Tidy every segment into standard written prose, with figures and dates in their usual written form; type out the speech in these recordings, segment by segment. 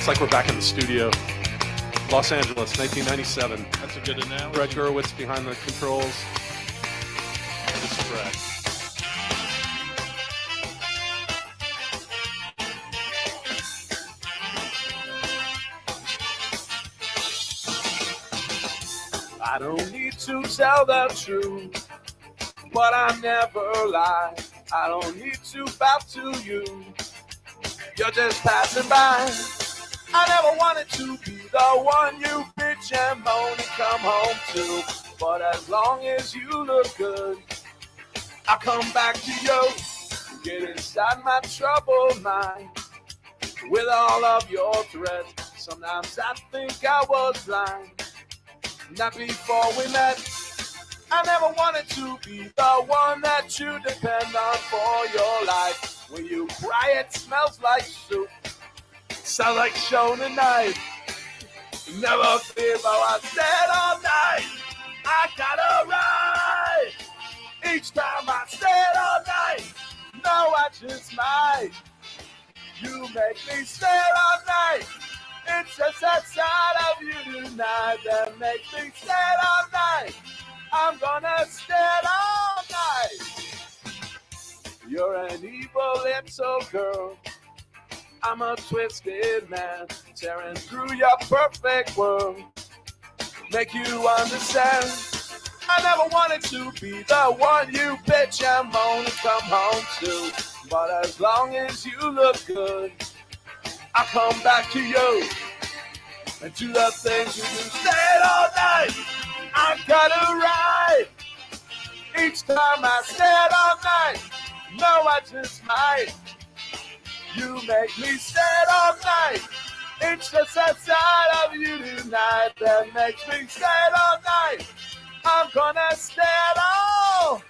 It's like we're back in the studio. Los Angeles, 1997. That's a good analogy. Brett Gurewitz behind the controls. This is Brett. I don't need to tell the truth, but I never lie. I don't need to bow to you. You're just passing by. I never wanted to be the one you bitch and moan and come home to. But as long as you look good, I'll come back to you. Get inside my troubled mind with all of your threats. Sometimes I think I was blind. Not before we met. I never wanted to be the one that you depend on for your life. When you cry, it smells like soup. Sound like Shona Knife. Never fear, but I said all night. I got a right. Each time I said all night. No, I just might. You make me stay all night. It's just that side of you tonight that makes me stay all night. I'm gonna stay all night. You're an evil little girl. I'm a twisted man, tearing through your perfect world. Make you understand. I never wanted to be the one you bitch and moan and come home to. But as long as you look good, I'll come back to you and do the things you do. Stay all night. I got it right. Each time I stay all night. No, I just might. You make me stay all night. It's just that side of you tonight that makes me stay all night. I'm gonna stay all.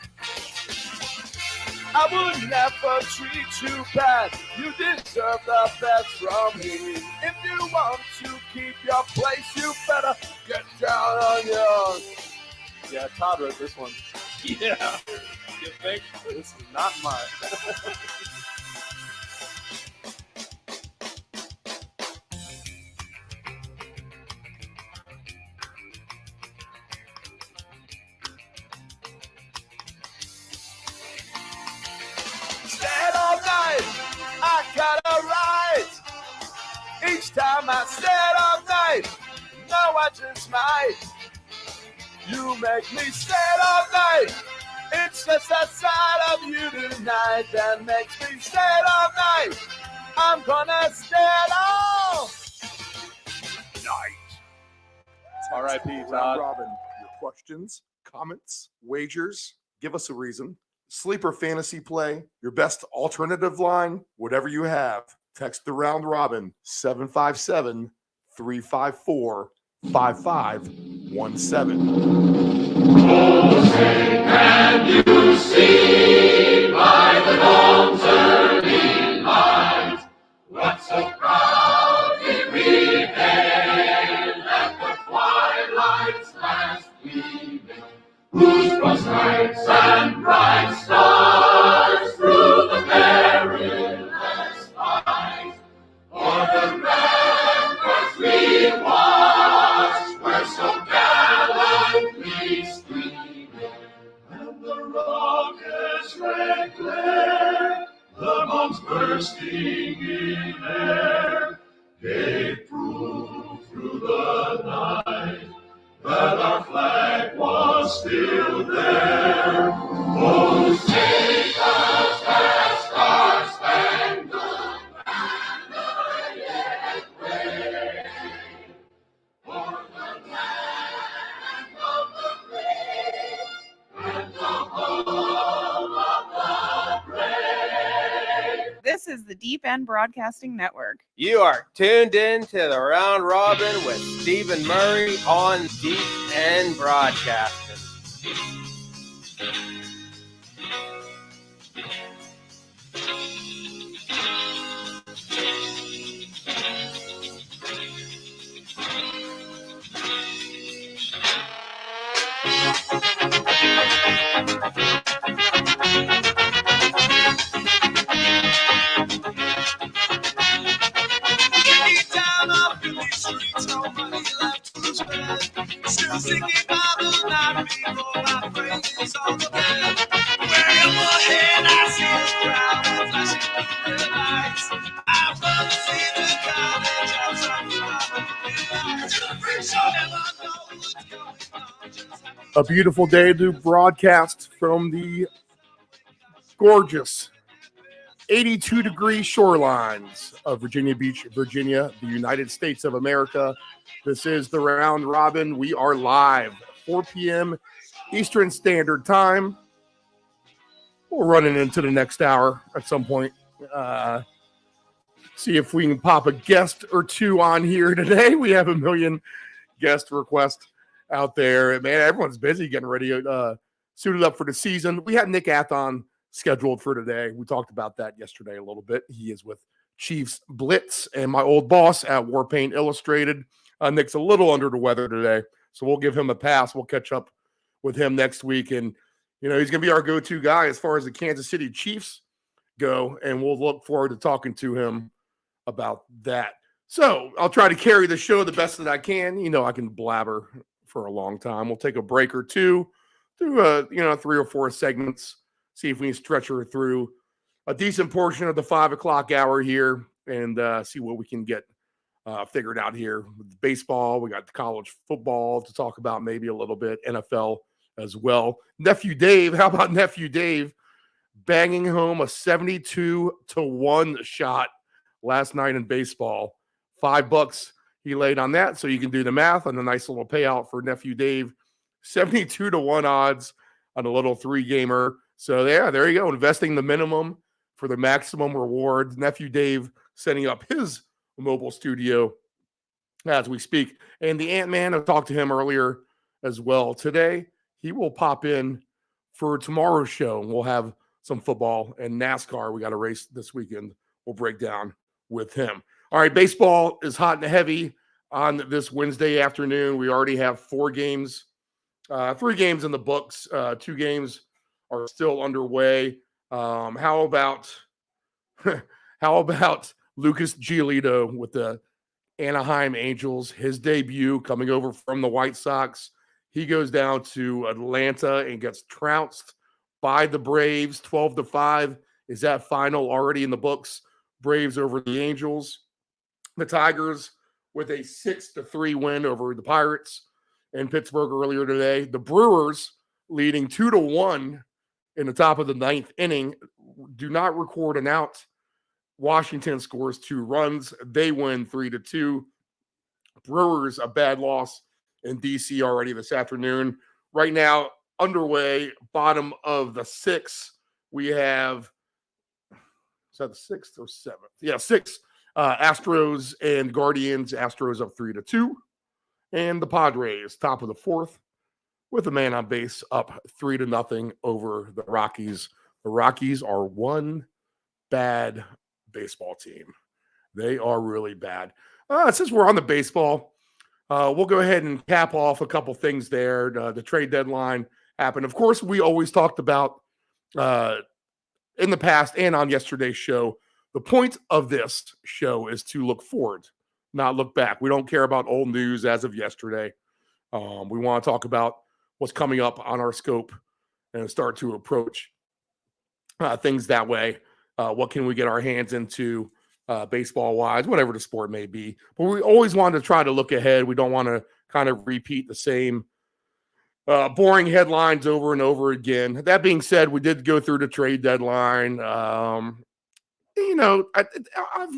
I would never treat you bad. You deserve the best from me. If you want to keep your place, you better get down on yours. Yeah, Todd wrote this one. Yeah. You think? This is not mine. Stand all night, I got it right. Each time I stand all night, no, I just might. You make me stand all night. It's just that side of you tonight that makes me stand all night. I'm gonna stand all night. R.I.P. Round Todd. Robin, your questions, comments, wagers, give us a reason. Sleeper fantasy play, your best alternative line, whatever you have. Text the Round Robin 757-354-5517. Can you see by the dawn's early light what so proudly we hailed at the twilight's last gleaming, whose cross nights and bright stars through the perilous fight o'er the ramparts we watched were so gallantly streaming, and the rocket's red glare, the bombs bursting in air, gave proof through the night that our flag was still there. Oh, take us that star-spangled banner yet wave, for the land of the free and the home of the brave. This is the Deep End Broadcasting Network. You are tuned in to the Round Robin with Stephen Murray on Deep End Broadcasting. Anytime Singing Bible night before my praises on the bed. Wherever head I see the crowd of flashing blue lights. I'd rather see the college outside the free show. Never know what's going on. Just happy A beautiful day to broadcast from the gorgeous 82-degree shorelines of Virginia Beach, Virginia, the United States of America. This is the Round Robin. We are live, 4 p.m. Eastern Standard Time. We're running into the next hour at some point. See if we can pop a guest or two on here today. We have a million guest requests out there. Man, everyone's busy getting ready, suited up for the season. We had Nick Athon scheduled for today. We talked about that yesterday a little bit. He is with Chiefs Blitz and my old boss at Warpaint Illustrated. Nick's a little under the weather today, so we'll give him a pass. We'll catch up with him next week. And, you know, he's going to be our go-to guy as far as the Kansas City Chiefs go, and we'll look forward to talking to him about that. So I'll try to carry the show the best that I can. You know, I can blabber for a long time. We'll take a break or two, do 3 or 4 segments, see if we can stretch her through a decent portion of the 5 o'clock hour here and see what we can get figured out here with baseball. We got college football to talk about, maybe a little bit NFL as well. Nephew Dave, how about Nephew Dave banging home a 72-1 shot last night in baseball? $5 he laid on that, so you can do the math on the nice little payout for Nephew Dave. 72-1 odds on a little 3-gamer. So yeah, there you go. Investing the minimum for the maximum reward. Nephew Dave setting up his mobile studio as we speak. And the Ant-Man, I talked to him earlier as well today. He will pop in for tomorrow's show. We'll have some football and NASCAR. We got a race this weekend. We'll break down with him. All right, baseball is hot and heavy on this Wednesday afternoon. We already have 4 games, 3 games in the books. 2 games are still underway. How about Lucas Giolito with the Anaheim Angels? His debut coming over from the White Sox. He goes down to Atlanta and gets trounced by the Braves, 12-5. Is that final already in the books? Braves over the Angels. The Tigers with a 6-3 win over the Pirates in Pittsburgh earlier today. The Brewers leading 2-1 in the top of the 9th inning. Do not record an out. Washington scores 2 runs. They win 3-2. Brewers, a bad loss in D.C. already this afternoon. Right now, underway, bottom of the 6th. We have, is that the 6th or 7th? Yeah, 6th. Astros and Guardians. Astros up 3-2. And the Padres, top of the 4th, with a man on base up 3-0 over the Rockies. The Rockies are one bad baseball team. They are really bad. Since we're on the baseball, we'll go ahead and cap off a couple things there. The trade deadline happened. Of course, we always talked about in the past and on yesterday's show, the point of this show is to look forward, not look back. We don't care about old news as of yesterday. We want to talk about what's coming up on our scope and start to approach things that way. What can we get our hands into baseball-wise, whatever the sport may be. But we always want to try to look ahead. We don't want to kind of repeat the same boring headlines over and over again. That being said, we did go through the trade deadline. I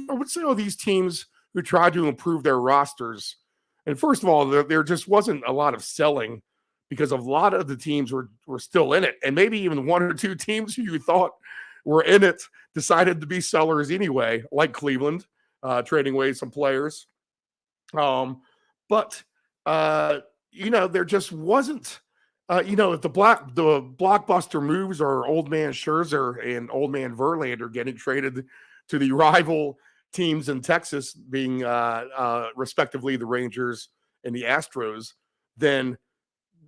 would say all these teams who tried to improve their rosters, and first of all, there just wasn't a lot of selling because a lot of the teams were still in it, and maybe even 1 or 2 teams who you thought were in it decided to be sellers anyway, like Cleveland, trading away some players. But there just wasn't. If the blockbuster moves are old man Scherzer and old man Verlander getting traded to the rival teams in Texas, being respectively the Rangers and the Astros, then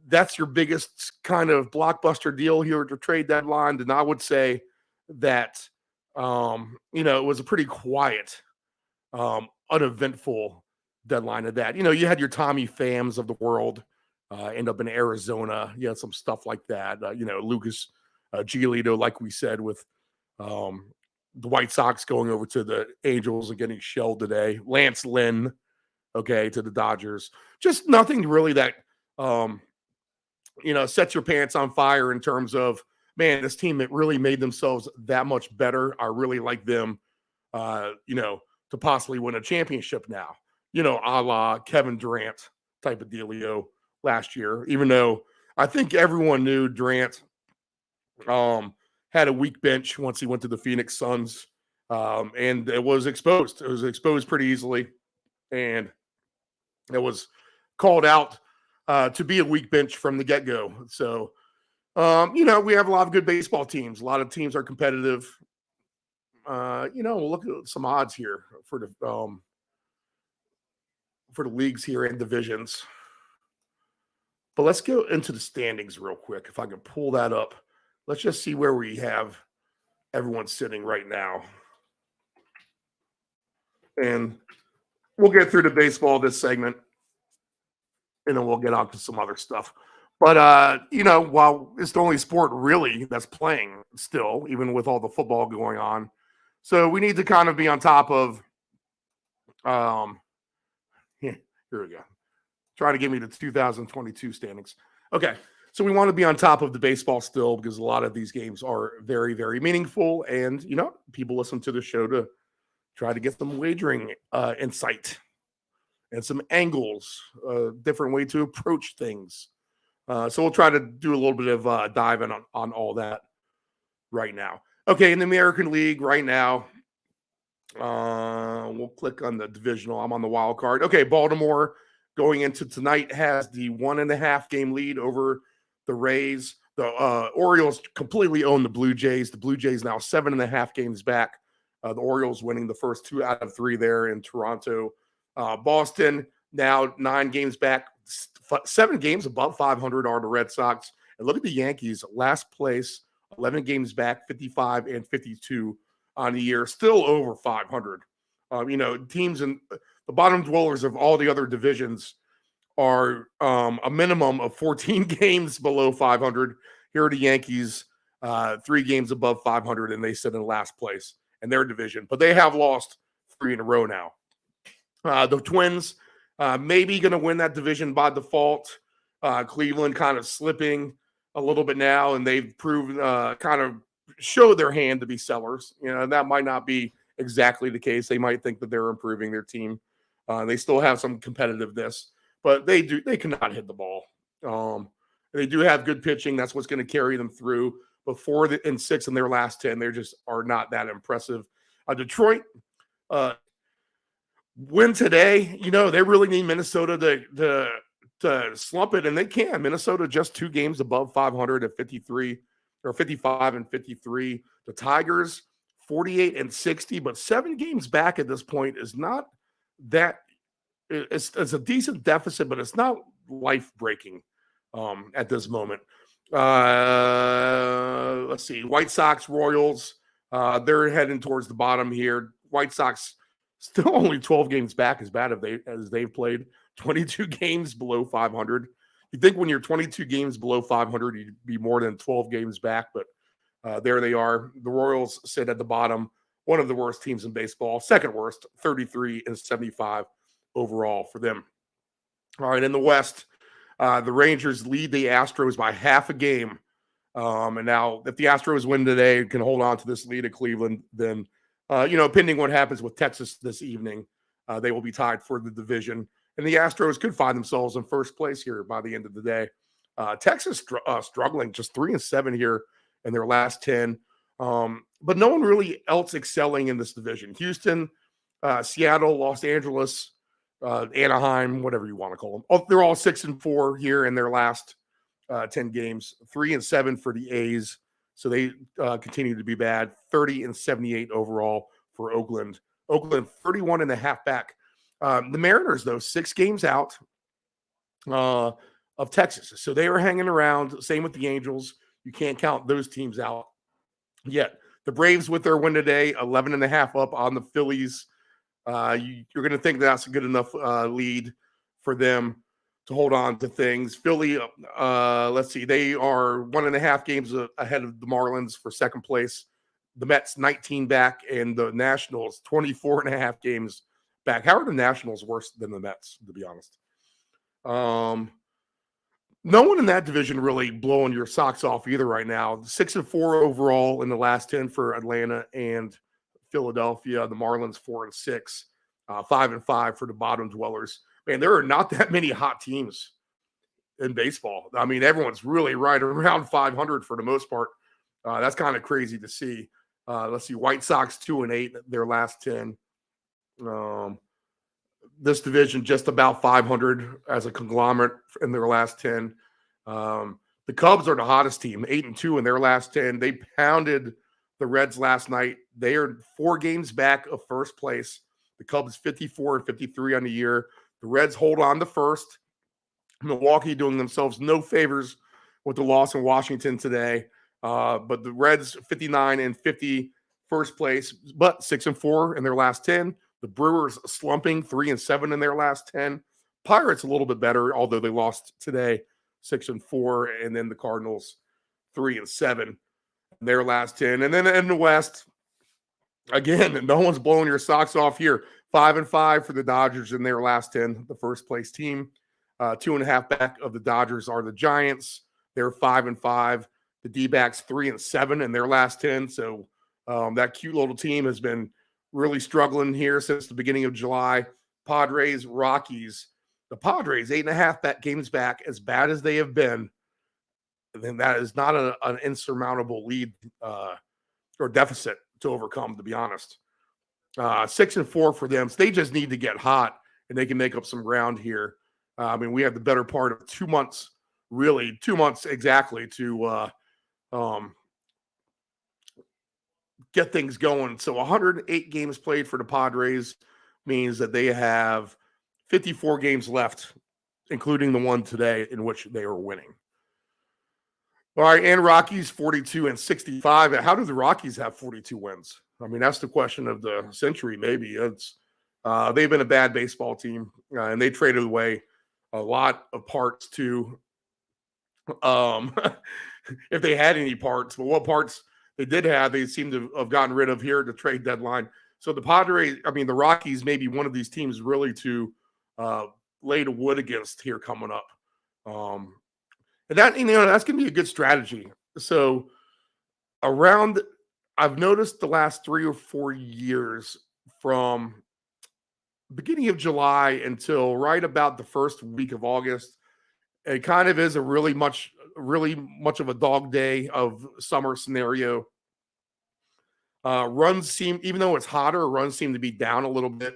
that's your biggest kind of blockbuster deal here at the trade deadline. And I would say that, it was a pretty quiet, uneventful deadline of that. You had your Tommy Phams of the world end up in Arizona. You had some stuff like that. Lucas Giolito, like we said, with the White Sox going over to the Angels and getting shelled today. Lance Lynn, to the Dodgers. Just nothing really that, sets your pants on fire in terms of, man, this team that really made themselves that much better. I really like them, to possibly win a championship now, a la Kevin Durant type of dealio last year, even though I think everyone knew Durant had a weak bench once he went to the Phoenix Suns, and it was exposed. It was exposed pretty easily, and it was called out to be a weak bench from the get-go. So, we have a lot of good baseball teams. A lot of teams are competitive. We'll look at some odds here for the leagues here and divisions. But let's go into the standings real quick. If I can pull that up, let's just see where we have everyone sitting right now. And we'll get through the baseball this segment, and then we'll get on to some other stuff. But, while it's the only sport really that's playing still, even with all the football going on. So we need to kind of be on top of, here we go. Try to give me the 2022 standings. Okay, so we want to be on top of the baseball still because a lot of these games are very, very meaningful. And, people listen to the show to try to get some wagering insight and some angles, different way to approach things. So we'll try to do a little bit of dive in on all that right now. Okay, in the American League right now, we'll click on the divisional. I'm on the wild card. Okay, Baltimore going into tonight has the 1.5 game lead over the Rays. The Orioles completely own the Blue Jays. The Blue Jays now 7.5 games back. The Orioles winning the first 2 out of 3 there in Toronto. Boston now 9 games back. 7 games above 500 are the Red Sox. And look at the Yankees, last place, 11 games back, 55 and 52 on the year, still over 500. Teams in the bottom dwellers of all the other divisions are a minimum of 14 games below 500. Here are the Yankees, 3 games above 500, and they sit in last place in their division. But they have lost 3 in a row now. The Twins maybe going to win that division by default. Cleveland kind of slipping a little bit now, and they've proven kind of showed their hand to be sellers. That might not be exactly the case. They might think that they're improving their team. They still have some competitiveness, but they cannot hit the ball. They do have good pitching. That's what's going to carry them through. But 4 and 6 in their last 10, they just are not that impressive. Detroit win today. They really need Minnesota to slump it, and they can. Minnesota just 2 games above 500 at 53 or 55 and 53. The Tigers 48 and 60, but 7 games back at this point is not that. It's a decent deficit, but it's not life breaking at this moment. Let's see. White Sox, Royals. They're heading towards the bottom here. White Sox still only 12 games back, as bad as they've played. 22 games below 500. You think when you're 22 games below 500, you'd be more than 12 games back, but there they are. The Royals sit at the bottom, one of the worst teams in baseball, second worst, 33 and 75 overall for them. All right, in the West, the Rangers lead the Astros by half a game. And now if the Astros win today and can hold on to this lead at Cleveland, then, pending what happens with Texas this evening, they will be tied for the division. And the Astros could find themselves in first place here by the end of the day. Texas struggling, just 3 and 7 here in their last 10. But no one really else excelling in this division. Houston, Seattle, Los Angeles, Anaheim, whatever you want to call them. They're all 6 and 4 here in their last 10 games. 3 and 7 for the A's. So they continue to be bad. 30 and 78 overall for Oakland. Oakland 31 and a half back. The Mariners, though, 6 games out of Texas. So they are hanging around. Same with the Angels. You can't count those teams out yet. The Braves with their win today, 11 and a half up on the Phillies. You're going to think that's a good enough lead for them. to hold on to things. Philly, let's see, they are 1.5 games ahead of the Marlins for second place. The Mets 19 back, and the Nationals 24.5 games back. How are the Nationals worse than the Mets, to be honest? No one in that division really blowing your socks off either right now. 6-4 overall in the last 10 for Atlanta and Philadelphia. The Marlins 4-6, 5-5 for the bottom dwellers. Man, there are not that many hot teams in baseball. I mean, everyone's really right around 500 for the most part. That's kind of crazy to see. Let's see, White Sox 2-8 their last 10. This division just about 500 as a conglomerate in their last 10. The Cubs are the hottest team, 8-2 in their last 10. They pounded the Reds last night. They are 4 games back of first place. The Cubs 54-53 on the year. The Reds hold on to first. Milwaukee doing themselves no favors with the loss in Washington today. But the Reds 59-50 first place, but 6-4 in their last 10. The Brewers slumping 3-7 in their last 10. Pirates a little bit better, although they lost today 6-4, and then the Cardinals 3-7 in their last 10. And then in the West, again, no one's blowing your socks off here. 5-5 for the Dodgers in their last 10, the first place team. 2.5 back of the Dodgers are the Giants. They're 5-5. The D-backs 3-7 in their last 10. So that cute little team has been really struggling here since the beginning of July. Padres, Rockies. The Padres 8.5 games back, as bad as they have been. Then that is not an insurmountable lead or deficit to overcome, to be honest. 6-4 for them. So they just need to get hot, and they can make up some ground here. I mean, we have the better part of 2 months, really 2 months exactly to get things going. So 108 games played for the Padres means that they have 54 games left, including the one today in which they are winning. All right, and Rockies 42-65. How do the Rockies have 42 wins? I mean, that's the question of the century, maybe. It's they've been a bad baseball team, and they traded away a lot of parts too. If they had any parts, but what parts they did have, they seem to have gotten rid of here at the trade deadline. So the Padres, I mean, the Rockies may be one of these teams really to lay the wood against here coming up. And that, that's going to be a good strategy. So I've noticed the last 3 or 4 years from beginning of July until right about the first week of August, it kind of is a really much of a dog day of summer scenario. Runs seem, even though it's hotter, runs seem to be down a little bit.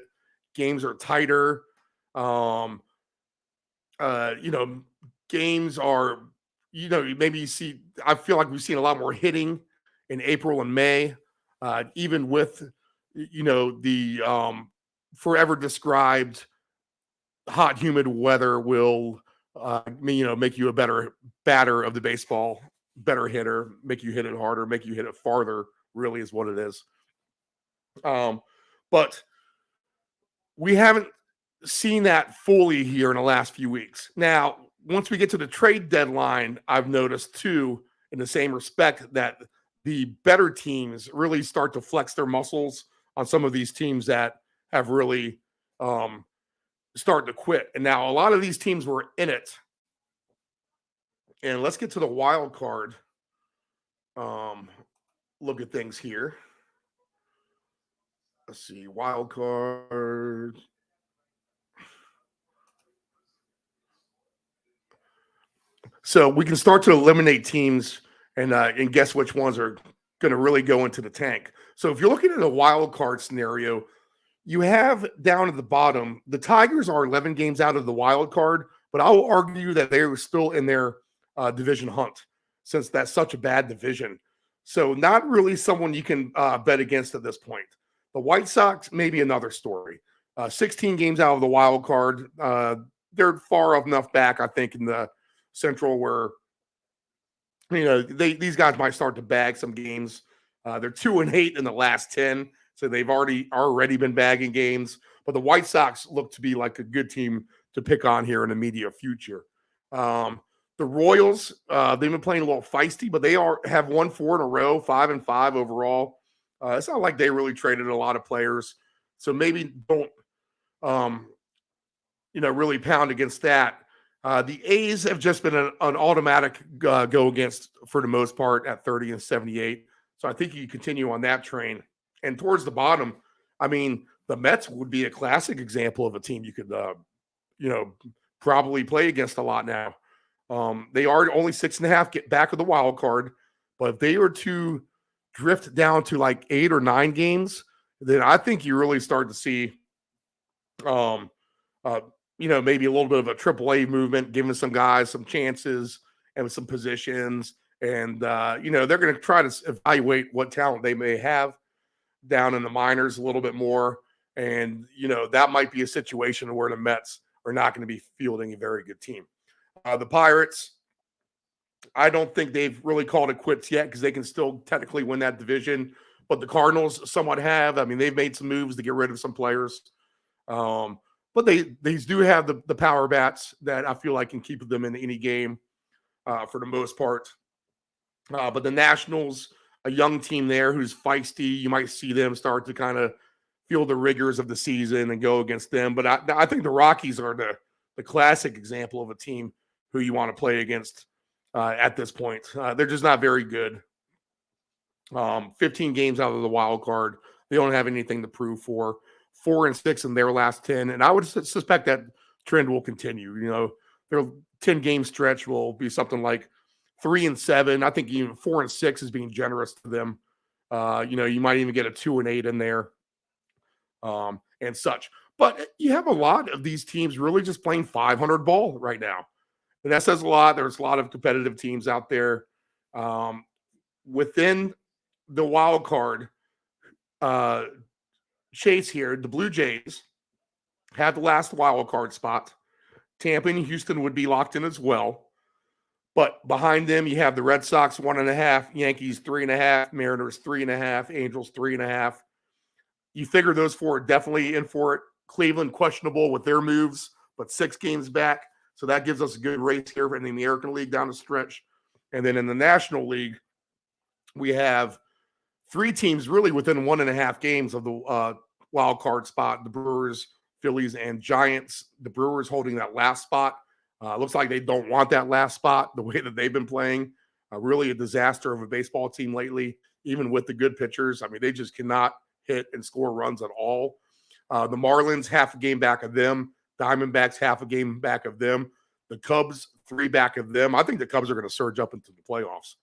Games are tighter. Games are, maybe you see, I feel like we've seen a lot more hitting in April and May, even with, the forever described hot, humid weather will, make you a better batter of the baseball, better hitter, make you hit it harder, make you hit it farther, really is what it is. But we haven't seen that fully here in the last few weeks. Now, once we get to the trade deadline, I've noticed too, in the same respect, that the better teams really start to flex their muscles on some of these teams that have really started to quit. And now a lot of these teams were in it. And let's get to the wild card. Look at things here. Let's see, wild card. So we can start to eliminate teams and guess which ones are going to really go into the tank. So if you're looking at a wild card scenario, you have down at the bottom, the Tigers are 11 games out of the wild card, but I'll argue that they're still in their division hunt since that's such a bad division. So not really someone you can bet against at this point. The White Sox, maybe another story. 16 games out of the wild card. They're far enough back, I think, in the Central where, these guys might start to bag some games. They're 2-8 in the last 10, so they've already been bagging games. But the White Sox look to be like a good team to pick on here in the immediate future. The Royals, they've been playing a little feisty, but they have won 4 in a row, 5-5 overall. It's not like they really traded a lot of players, so maybe don't really pound against that. The A's have just been an automatic go against for the most part at 30-78. So I think you continue on that train. And towards the bottom, I mean, the Mets would be a classic example of a team you could, probably play against a lot now. They are only 6.5 get back of the wild card, but if they were to drift down to like 8 or 9 games, then I think you really start to see, maybe a little bit of a AAA movement, giving some guys some chances and some positions. And, they're going to try to evaluate what talent they may have down in the minors a little bit more. And, that might be a situation where the Mets are not going to be fielding a very good team. The Pirates, I don't think they've really called it quits yet because they can still technically win that division. But the Cardinals somewhat have. I mean, they've made some moves to get rid of some players. But they do have the power bats that I feel like can keep them in any game for the most part. But the Nationals, a young team there who's feisty, you might see them start to kind of feel the rigors of the season and go against them. But I think the Rockies are the classic example of a team who you want to play against at this point. They're just not very good. 15 games out of the wild card. They don't have anything to prove for. 4-6 in their last 10. And I would suspect that trend will continue. Their 10-game stretch will be something like 3-7. I think even 4-6 is being generous to them. You might even get a 2-8 in there and such. But you have a lot of these teams really just playing 500 ball right now. And that says a lot. There's a lot of competitive teams out there. Within the wild card chase here, the Blue Jays have the last wild card spot. Tampa and Houston would be locked in as well. But behind them, you have the Red Sox 1.5, Yankees 3.5, Mariners 3.5, Angels 3.5. You figure those 4 are definitely in for it. Cleveland questionable with their moves, but 6 games back. So that gives us a good race here in the American League down the stretch. And then in the National League, we have 3 teams really within 1.5 games of the wild card spot: the Brewers, Phillies, and Giants. The Brewers holding that last spot. Looks like they don't want that last spot the way that they've been playing. Really a disaster of a baseball team lately, even with the good pitchers. I mean, they just cannot hit and score runs at all. The Marlins, half a game back of them. Diamondbacks, half a game back of them. The Cubs, 3 back of them. I think the Cubs are going to surge up into the playoffs,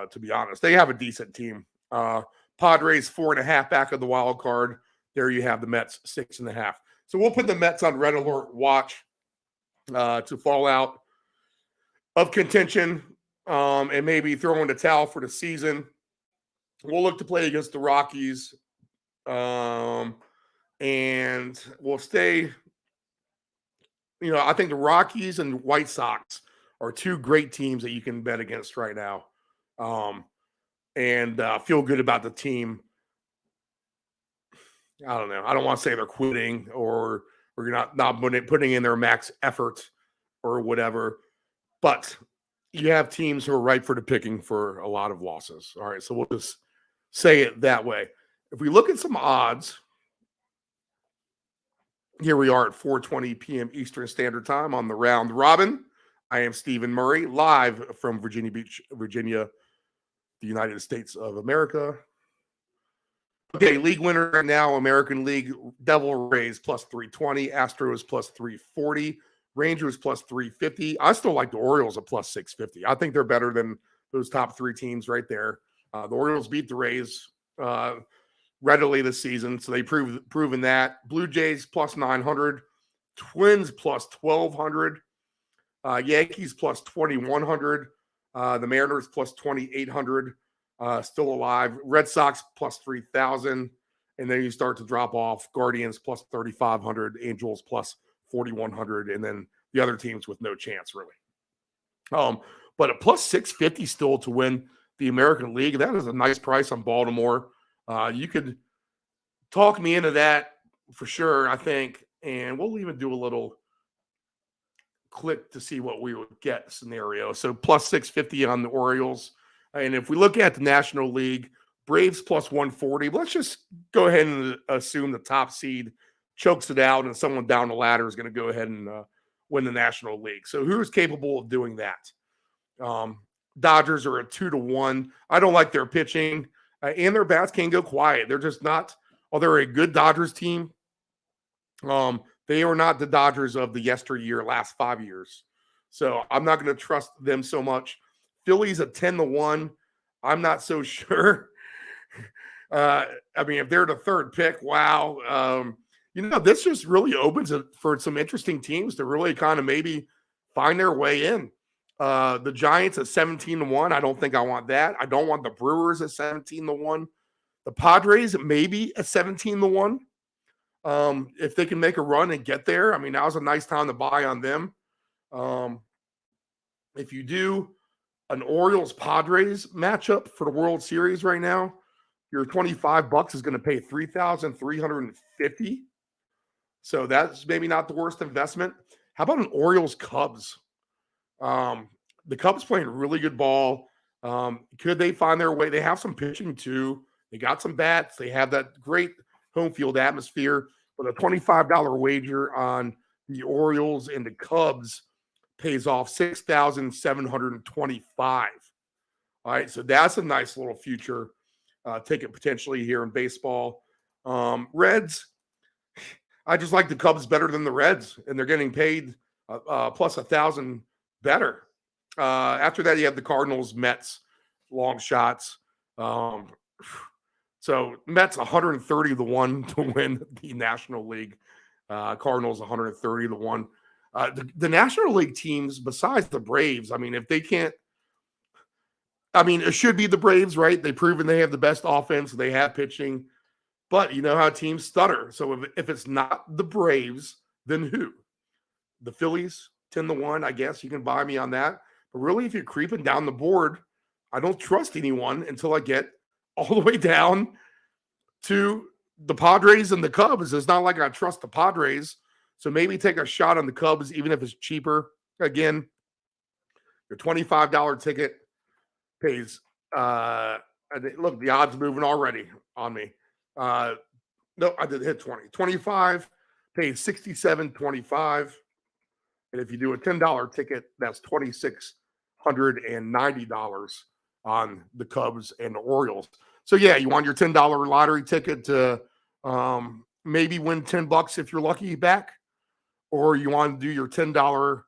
to be honest. They have a decent team. Padres, 4.5 back of the wild card. There you have the Mets, 6.5. So we'll put the Mets on red alert watch to fall out of contention and maybe throw in the towel for the season. We'll look to play against the Rockies, and we'll stay. I think the Rockies and White Sox are 2 great teams that you can bet against right now, and feel good about the team. I don't know. I don't want to say they're quitting or you're not putting in their max effort or whatever, but you have teams who are ripe for the picking for a lot of losses. All right, so we'll just say it that way. If we look at some odds, here we are at 4:20 p.m. Eastern Standard Time on the Round Robin. I am Stephen Murray, live from Virginia Beach, Virginia, the United States of America. Okay, league winner right now, American League, Devil Rays plus 320, Astros plus 340, Rangers plus 350. I still like the Orioles at plus 650. I think they're better than those top 3 teams right there. The Orioles beat the Rays readily this season, so they proven that. Blue Jays plus 900, Twins plus 1,200, Yankees plus 2,100, the Mariners plus 2,800. Still alive. Red Sox plus 3,000. And then you start to drop off. Guardians plus 3,500. Angels plus 4,100. And then the other teams with no chance, really. But a plus 650 still to win the American League. That is a nice price on Baltimore. You could talk me into that for sure, I think. And we'll even do a little click to see what we would get scenario. So plus 650 on the Orioles. And if we look at the National League, Braves plus 140. Let's just go ahead and assume the top seed chokes it out and someone down the ladder is going to go ahead and win the National League. So who's capable of doing that? Dodgers are a 2-1. I don't like their pitching, and their bats can go quiet. They're just not. Oh, they're a good Dodgers team. They are not the Dodgers of the yesteryear, last 5 years. So I'm not going to trust them so much. Phillies a 10-1. I'm not so sure. I mean, if they're the third pick, wow. This just really opens it for some interesting teams to really kind of maybe find their way in. The Giants at 17-1. I don't think I want that. I don't want the Brewers at 17-1. The Padres maybe at 17-1. If they can make a run and get there, I mean, now's a nice time to buy on them. If you do an Orioles-Padres matchup for the World Series right now, your $25 is going to pay $3,350. So that's maybe not the worst investment. How about an Orioles-Cubs? The Cubs playing really good ball. Could they find their way? They have some pitching too. They got some bats. They have that great home field atmosphere. But a $25 wager on the Orioles and the Cubs pays off $6,725. All right, so that's a nice little future ticket potentially here in baseball. Reds, I just like the Cubs better than the Reds, and they're getting paid plus 1,000 better. After that, you have the Cardinals, Mets, long shots. So Mets 130-1 to win the National League. Cardinals 130-1. The National League teams, besides the Braves, I mean, if they can't, I mean, it should be the Braves, right? They've proven they have the best offense. They have pitching. But you know how teams stutter. So if it's not the Braves, then who? The Phillies, 10-1, I guess. You can buy me on that. But really, if you're creeping down the board, I don't trust anyone until I get all the way down to the Padres and the Cubs. It's not like I trust the Padres. So maybe take a shot on the Cubs, even if it's cheaper. Again, your $25 ticket pays look, the odds moving already on me. No, I did hit 20. 25 pays $67.25. And if you do a $10 ticket, that's $2,690 on the Cubs and the Orioles. So yeah, you want your $10 lottery ticket to maybe win $10 if you're lucky back, or you want to do your $10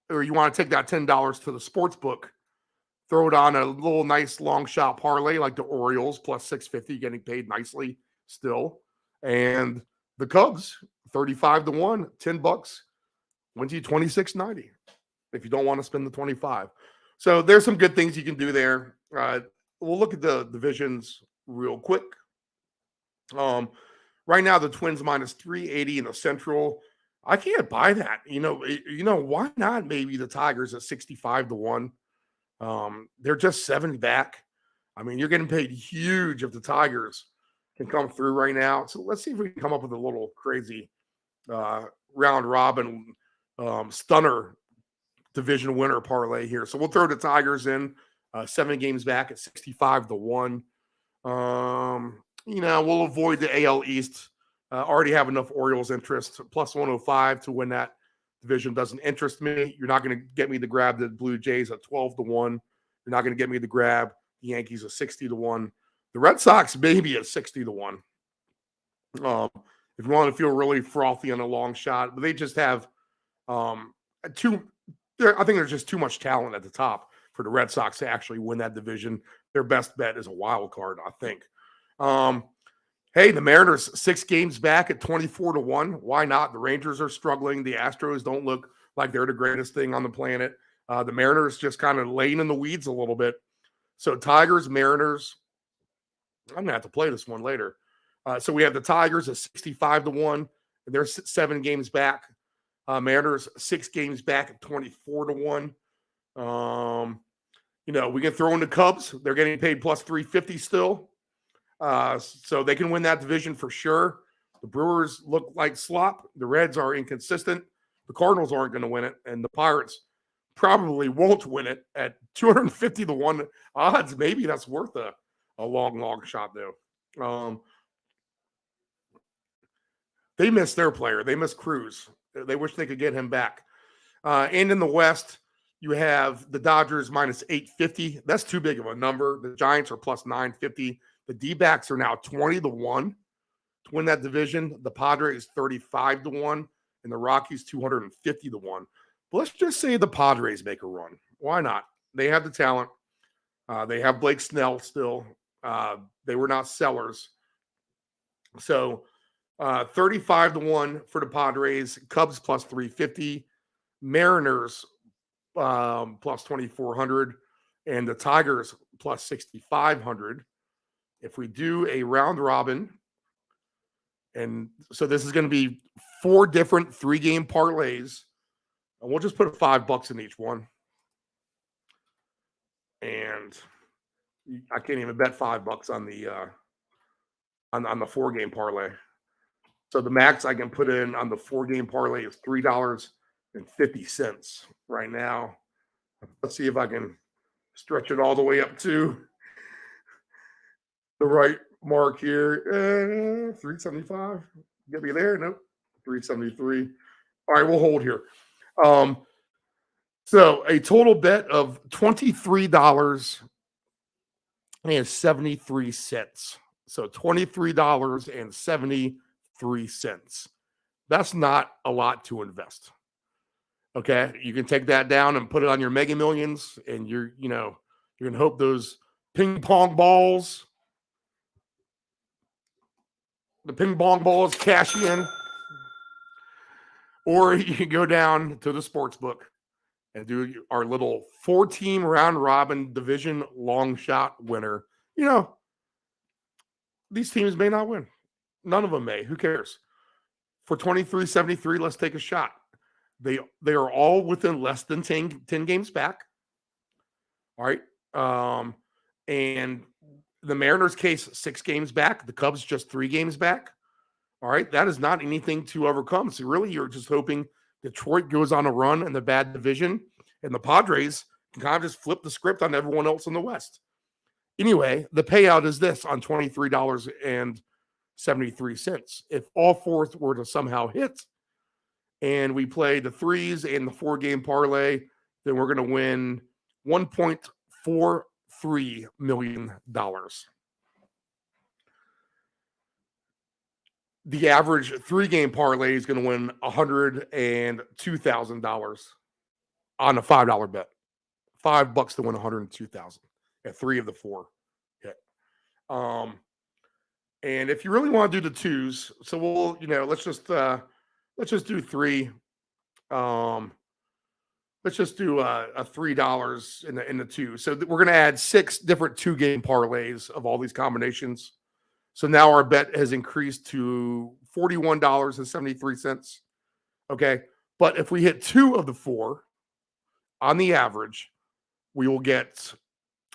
or you want to take that $10 to the sports book, throw it on a little nice long shot parlay like the Orioles plus 650, getting paid nicely still. And the Cubs, 35-1, $10, wins you $26.90 if you don't want to spend the 25. So there's some good things you can do there. We'll look at the divisions real quick. Right now, the Twins minus 380 in the Central. I can't buy that. Why not maybe the Tigers at 65-1? They're just 7 back. I mean, you're getting paid huge if the Tigers can come through right now. So let's see if we can come up with a little crazy round robin stunner division winner parlay here. So we'll throw the Tigers in 7 games back at 65-1. We'll avoid the AL East. Already have enough Orioles interest. Plus 105 to win that division doesn't interest me. You're not going to get me to grab the Blue Jays at 12-1. You're not going to get me to grab the Yankees at 60-1. The Red Sox maybe at 60-1. If you want to feel really frothy on a long shot, but they just have I think there's just too much talent at the top for the Red Sox to actually win that division. Their best bet is a wild card, I think. Hey, the Mariners 6 games back at 24-1. Why not? The Rangers are struggling. The Astros don't look like they're the greatest thing on the planet. The Mariners just kind of laying in the weeds a little bit. So Tigers, Mariners. I'm going to have to play this one later. So we have the Tigers at 65-1. And they're 7 games back. Mariners 6 games back at 24-1. We can throw in the Cubs. They're getting paid plus 350 still. So they can win that division for sure. The Brewers look like slop. The Reds are inconsistent. the Cardinals aren't going to win it, and the Pirates probably won't win it at 250 to 1 odds. Maybe that's worth a long shot, though. They missed their player. They missed Cruz. They wish they could get him back. And in the West, you have the Dodgers minus 850. That's too big of a number. The Giants are plus 950. The D-backs are now 20 to 1 to win that division. The Padres 35 to 1, and the Rockies 250 to 1. But let's just say the Padres make a run. Why not? They have the talent. They have Blake Snell still. They were not sellers. So 35 to 1 for the Padres. Cubs plus 350. Mariners plus 2,400. And the Tigers plus 6,500. If we do a round robin, and so this is going to be 4 different 3-game parlays, and we'll just put $5 in each one. And I can't even bet $5 on the on the 4-game parlay. So the max I can put in on the 4-game parlay is $3.50 right now. Let's see if I can stretch it all the way up to the right mark here. 375. Get me there? Nope. 373. All right, we'll hold here. So a total bet of $23.73. So $23.73. That's not a lot to invest. Okay, you can take that down and put it on your Mega Millions, and you're gonna hope those ping pong balls cash in, or you can go down to the sports book and do our little 4-team round robin division long shot winner. These teams may not win. None of them may. Who cares? For $23.73, let's take a shot. They are all within less than 10 games back. All right. And the Mariners case, 6 games back. The Cubs just 3 games back. All right. That is not anything to overcome. So really, you're just hoping Detroit goes on a run in the bad division, and the Padres can kind of just flip the script on everyone else in the West. Anyway, the payout is this on $23.73. If all 4 were to somehow hit, and we play the 3s and the 4-game parlay, then we're going to win $1.43 million. The average 3-game parlay is going to win $102,000 on a $5 bet. $5 to win $102,000 at 3 of the 4 hit. And if you really want to do the 2s, so we'll, let's just do 3. Let's just do a $3 in the 2. So we're going to add 6 different 2-game parlays of all these combinations. So now our bet has increased to $41.73. Okay. But if we hit 2 of the 4 on the average, we will get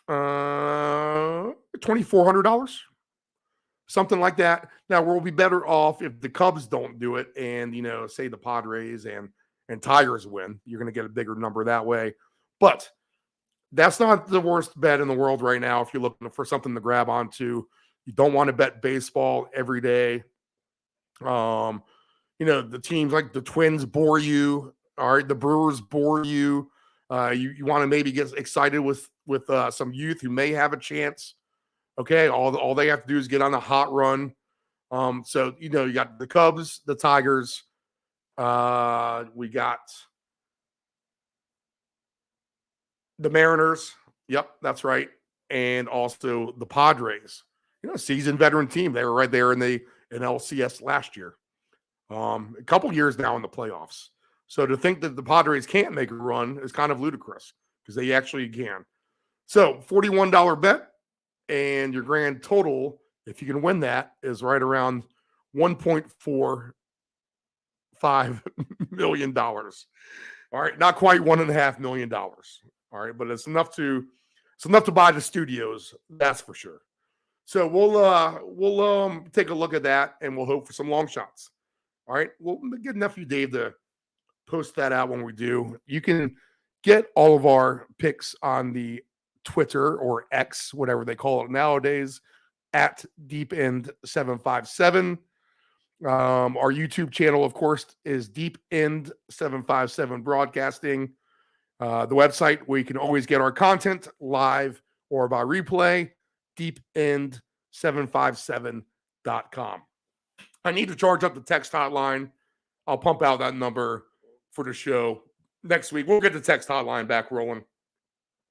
$2,400, something like that. Now we'll be better off if the Cubs don't do it, and say the Padres and Tigers win. You're going to get a bigger number that way. But that's not the worst bet in the world right now if you're looking for something to grab onto. You don't want to bet baseball every day. The teams like the Twins bore you. All right, the Brewers bore you. You want to maybe get excited with some youth who may have a chance. Okay, all they have to do is get on a hot run. So you got the Cubs, the Tigers. We got the Mariners. Yep, that's right, and also the Padres. Seasoned veteran team. They were right there in LCS last year. A couple years now in the playoffs. So to think that the Padres can't make a run is kind of ludicrous because they actually can. So $41 bet, and your grand total, if you can win that, is right around $1.45 million. All right, not quite $1.5 million. All right, but it's enough to buy the studios, that's for sure. So we'll take a look at that, and we'll hope for some long shots. All right, we'll get Nephew Dave to post that out when we do. You can get all of our picks on the Twitter or X, whatever they call it nowadays, at DeepEnd757. Our YouTube channel, of course, is DeepEnd757 Broadcasting. The website where you can always get our content live or by replay, deepend757.com. I need to charge up the text hotline. I'll pump out that number for the show next week. We'll get the text hotline back rolling.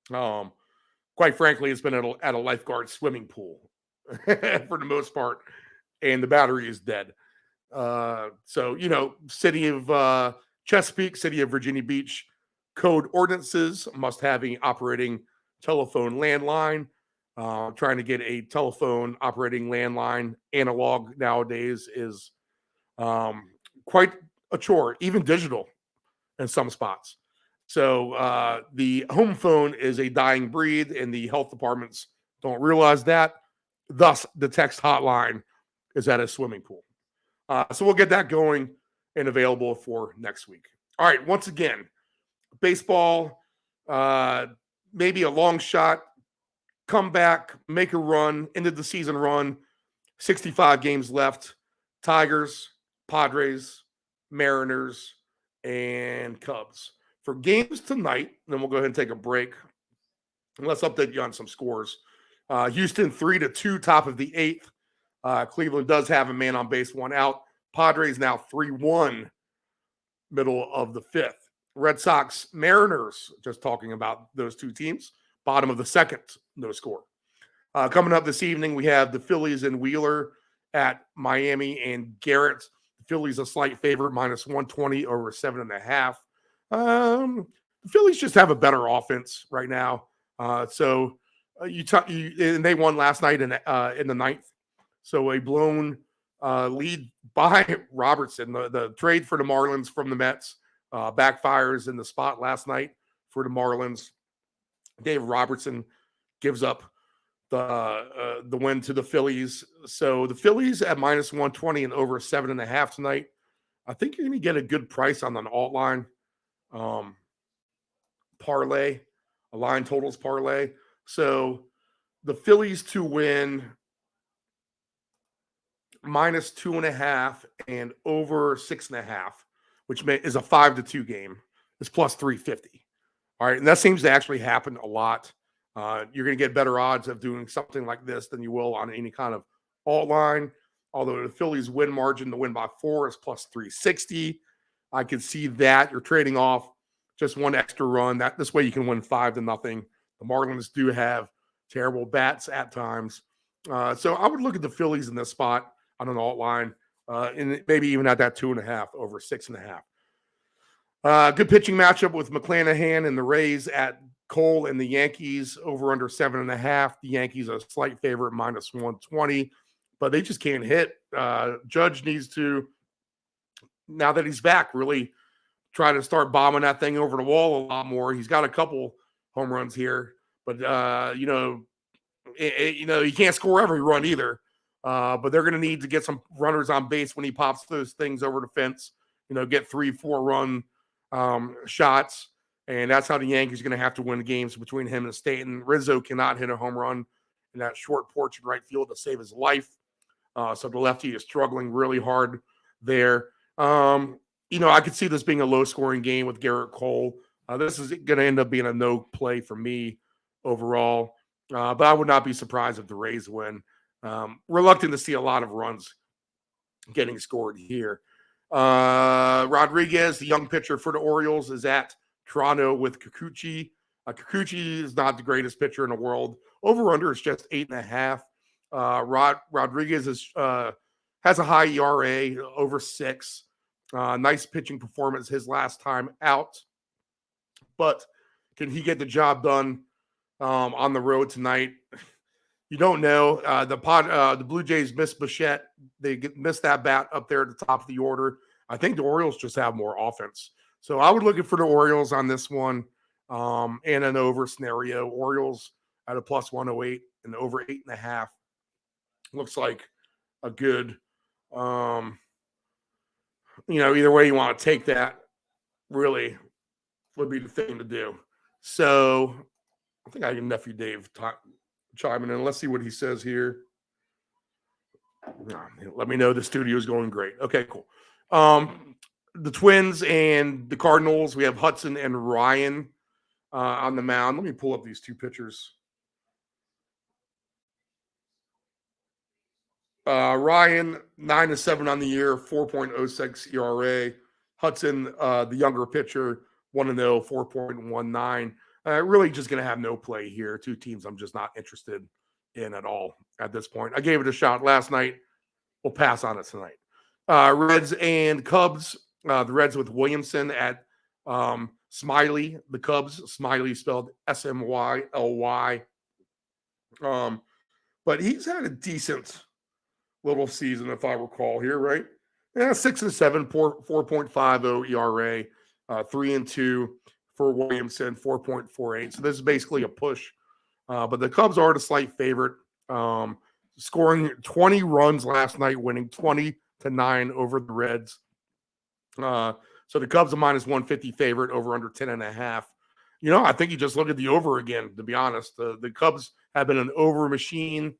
Quite frankly, it's been at a lifeguard swimming pool for the most part, and the battery is dead. So, city of Chesapeake, city of Virginia Beach, code ordinances must have an operating telephone landline. Trying to get a telephone operating landline analog nowadays is quite a chore, even digital in some spots. So the home phone is a dying breed, and the health departments don't realize that. Thus, the text hotline is at a swimming pool. So we'll get that going and available for next week. All right, once again, baseball, maybe a long shot, come back, make a run, end of the season run, 65 games left, Tigers, Padres, Mariners, and Cubs. For games tonight, then we'll go ahead and take a break. And let's update you on some scores. Houston 3-2, top of the 8th. Cleveland does have a man on base, one out. Padres now 3-1, middle of the 5th. Red Sox, Mariners, just talking about those two teams, bottom of the 2nd, no score. Coming up this evening, we have the Phillies and Wheeler at Miami and Garrett. The Phillies a slight favorite, minus 120 over 7.5. The Phillies just have a better offense right now. And they won last night in the 9th. So a blown lead by Robertson. The trade for the Marlins from the Mets backfires in the spot last night for the Marlins. Dave Robertson gives up the win to the Phillies. So the Phillies at minus 120 and over 7.5 tonight. I think you're going to get a good price on an alt line parlay, a line totals parlay. So the Phillies to win minus 2.5 and over 6.5, which is a 5-2 game, is plus 350. All right, and that seems to actually happen a lot. You're going to get better odds of doing something like this than you will on any kind of alt line. Although the Phillies win margin to win by 4 is plus 360. I can see that. You're trading off just one extra run. This way you can win 5-0. The Marlins do have terrible bats at times. So I would look at the Phillies in this spot on an alt line, and maybe even at that 2.5 over 6.5. Good pitching matchup with McClanahan and the Rays at Cole and the Yankees over under 7.5. The Yankees a slight favorite, minus 120, but they just can't hit. Judge needs to, now that he's back, really try to start bombing that thing over the wall a lot more. He's got a couple home runs here, but you can't score every run either. But they're going to need to get some runners on base when he pops those things over the fence. Get 3-4 run shots, and that's how the Yankees are going to have to win games between him and Stanton. Rizzo cannot hit a home run in that short porch in right field to save his life. So the lefty is struggling really hard there. I could see this being a low-scoring game with Garrett Cole. This is going to end up being a no play for me overall. But I would not be surprised if the Rays win. Reluctant to see a lot of runs getting scored here. Rodriguez, the young pitcher for the Orioles, is at Toronto with Kikuchi. Kikuchi is not the greatest pitcher in the world. Over-under is just 8.5. Rodriguez has a high ERA, over 6. Nice pitching performance his last time out. But can he get the job done on the road tonight? You don't know. The Blue Jays missed Bichette. They missed that bat up there at the top of the order. I think the Orioles just have more offense. So I would look for the Orioles on this one and an over scenario. Orioles at a plus 108 and over 8.5. Looks like a good, either way you want to take that. really would be the thing to do. So I think I can Nephew Dave chiming in. Let's see what he says here. Let me know the studio is going great. Okay, cool. The Twins and the Cardinals, we have Hudson and Ryan on the mound. Let me pull up these two pitchers. Ryan, 9-7 on the year, 4.06 ERA. Hudson, the younger pitcher, 1-0, 4.19. Really just going to have no play here. Two teams I'm just not interested in at all at this point. I gave it a shot last night. We'll pass on it tonight. Reds and Cubs. The Reds with Williamson at Smiley. The Cubs, Smiley spelled Smyly. But he's had a decent little season, if I recall here, right? Yeah, 6-7, 4.50 ERA, 3-2 for Williamson, 4.48. So this is basically a push. But the Cubs are the slight favorite, scoring 20 runs last night, winning 20-9 over the Reds. So the Cubs are -150 favorite, over under 10.5. I think you just look at the over again, to be honest. The Cubs have been an over machine.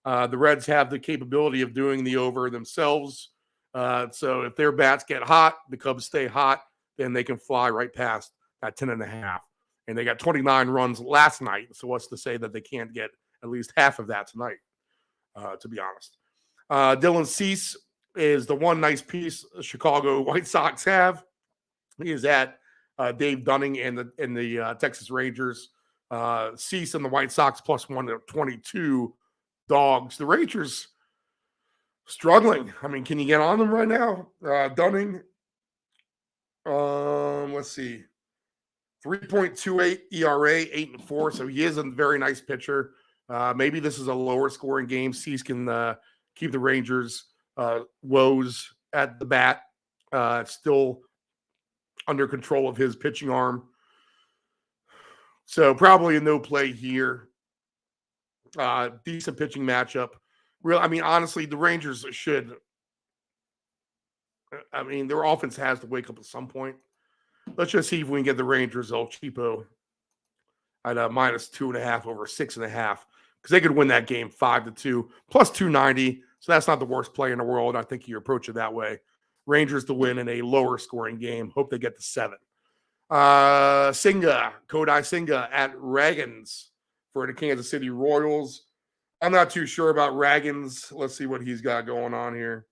The Reds have the capability of doing the over themselves. So if their bats get hot, the Cubs stay hot, then they can fly right past that 10.5. And they got 29 runs last night. So what's to say that they can't get at least half of that tonight, to be honest. Dylan Cease is the one nice piece Chicago White Sox have. He is at Dave Dunning and the Texas Rangers. Cease and the White Sox +122 dogs. The Rangers struggling. I mean, can you get on them right now? Dunning, let's see, 3.28 ERA, 8-4. So he is a very nice pitcher. Maybe this is a lower scoring game. Cease can keep the Rangers' woes at the bat. Still under control of his pitching arm. So probably a no play here. Decent pitching matchup. Honestly, the Rangers should. Their offense has to wake up at some point. Let's just see if we can get the Rangers El Cheapo at -2.5 over 6.5, because they could win that game 5-2, +290. So that's not the worst play in the world. I think you approach it that way. Rangers to win in a lower scoring game. Hope they get to 7. Kodai Senga at Ragans for the Kansas City Royals. I'm not too sure about Ragans. Let's see what he's got going on here.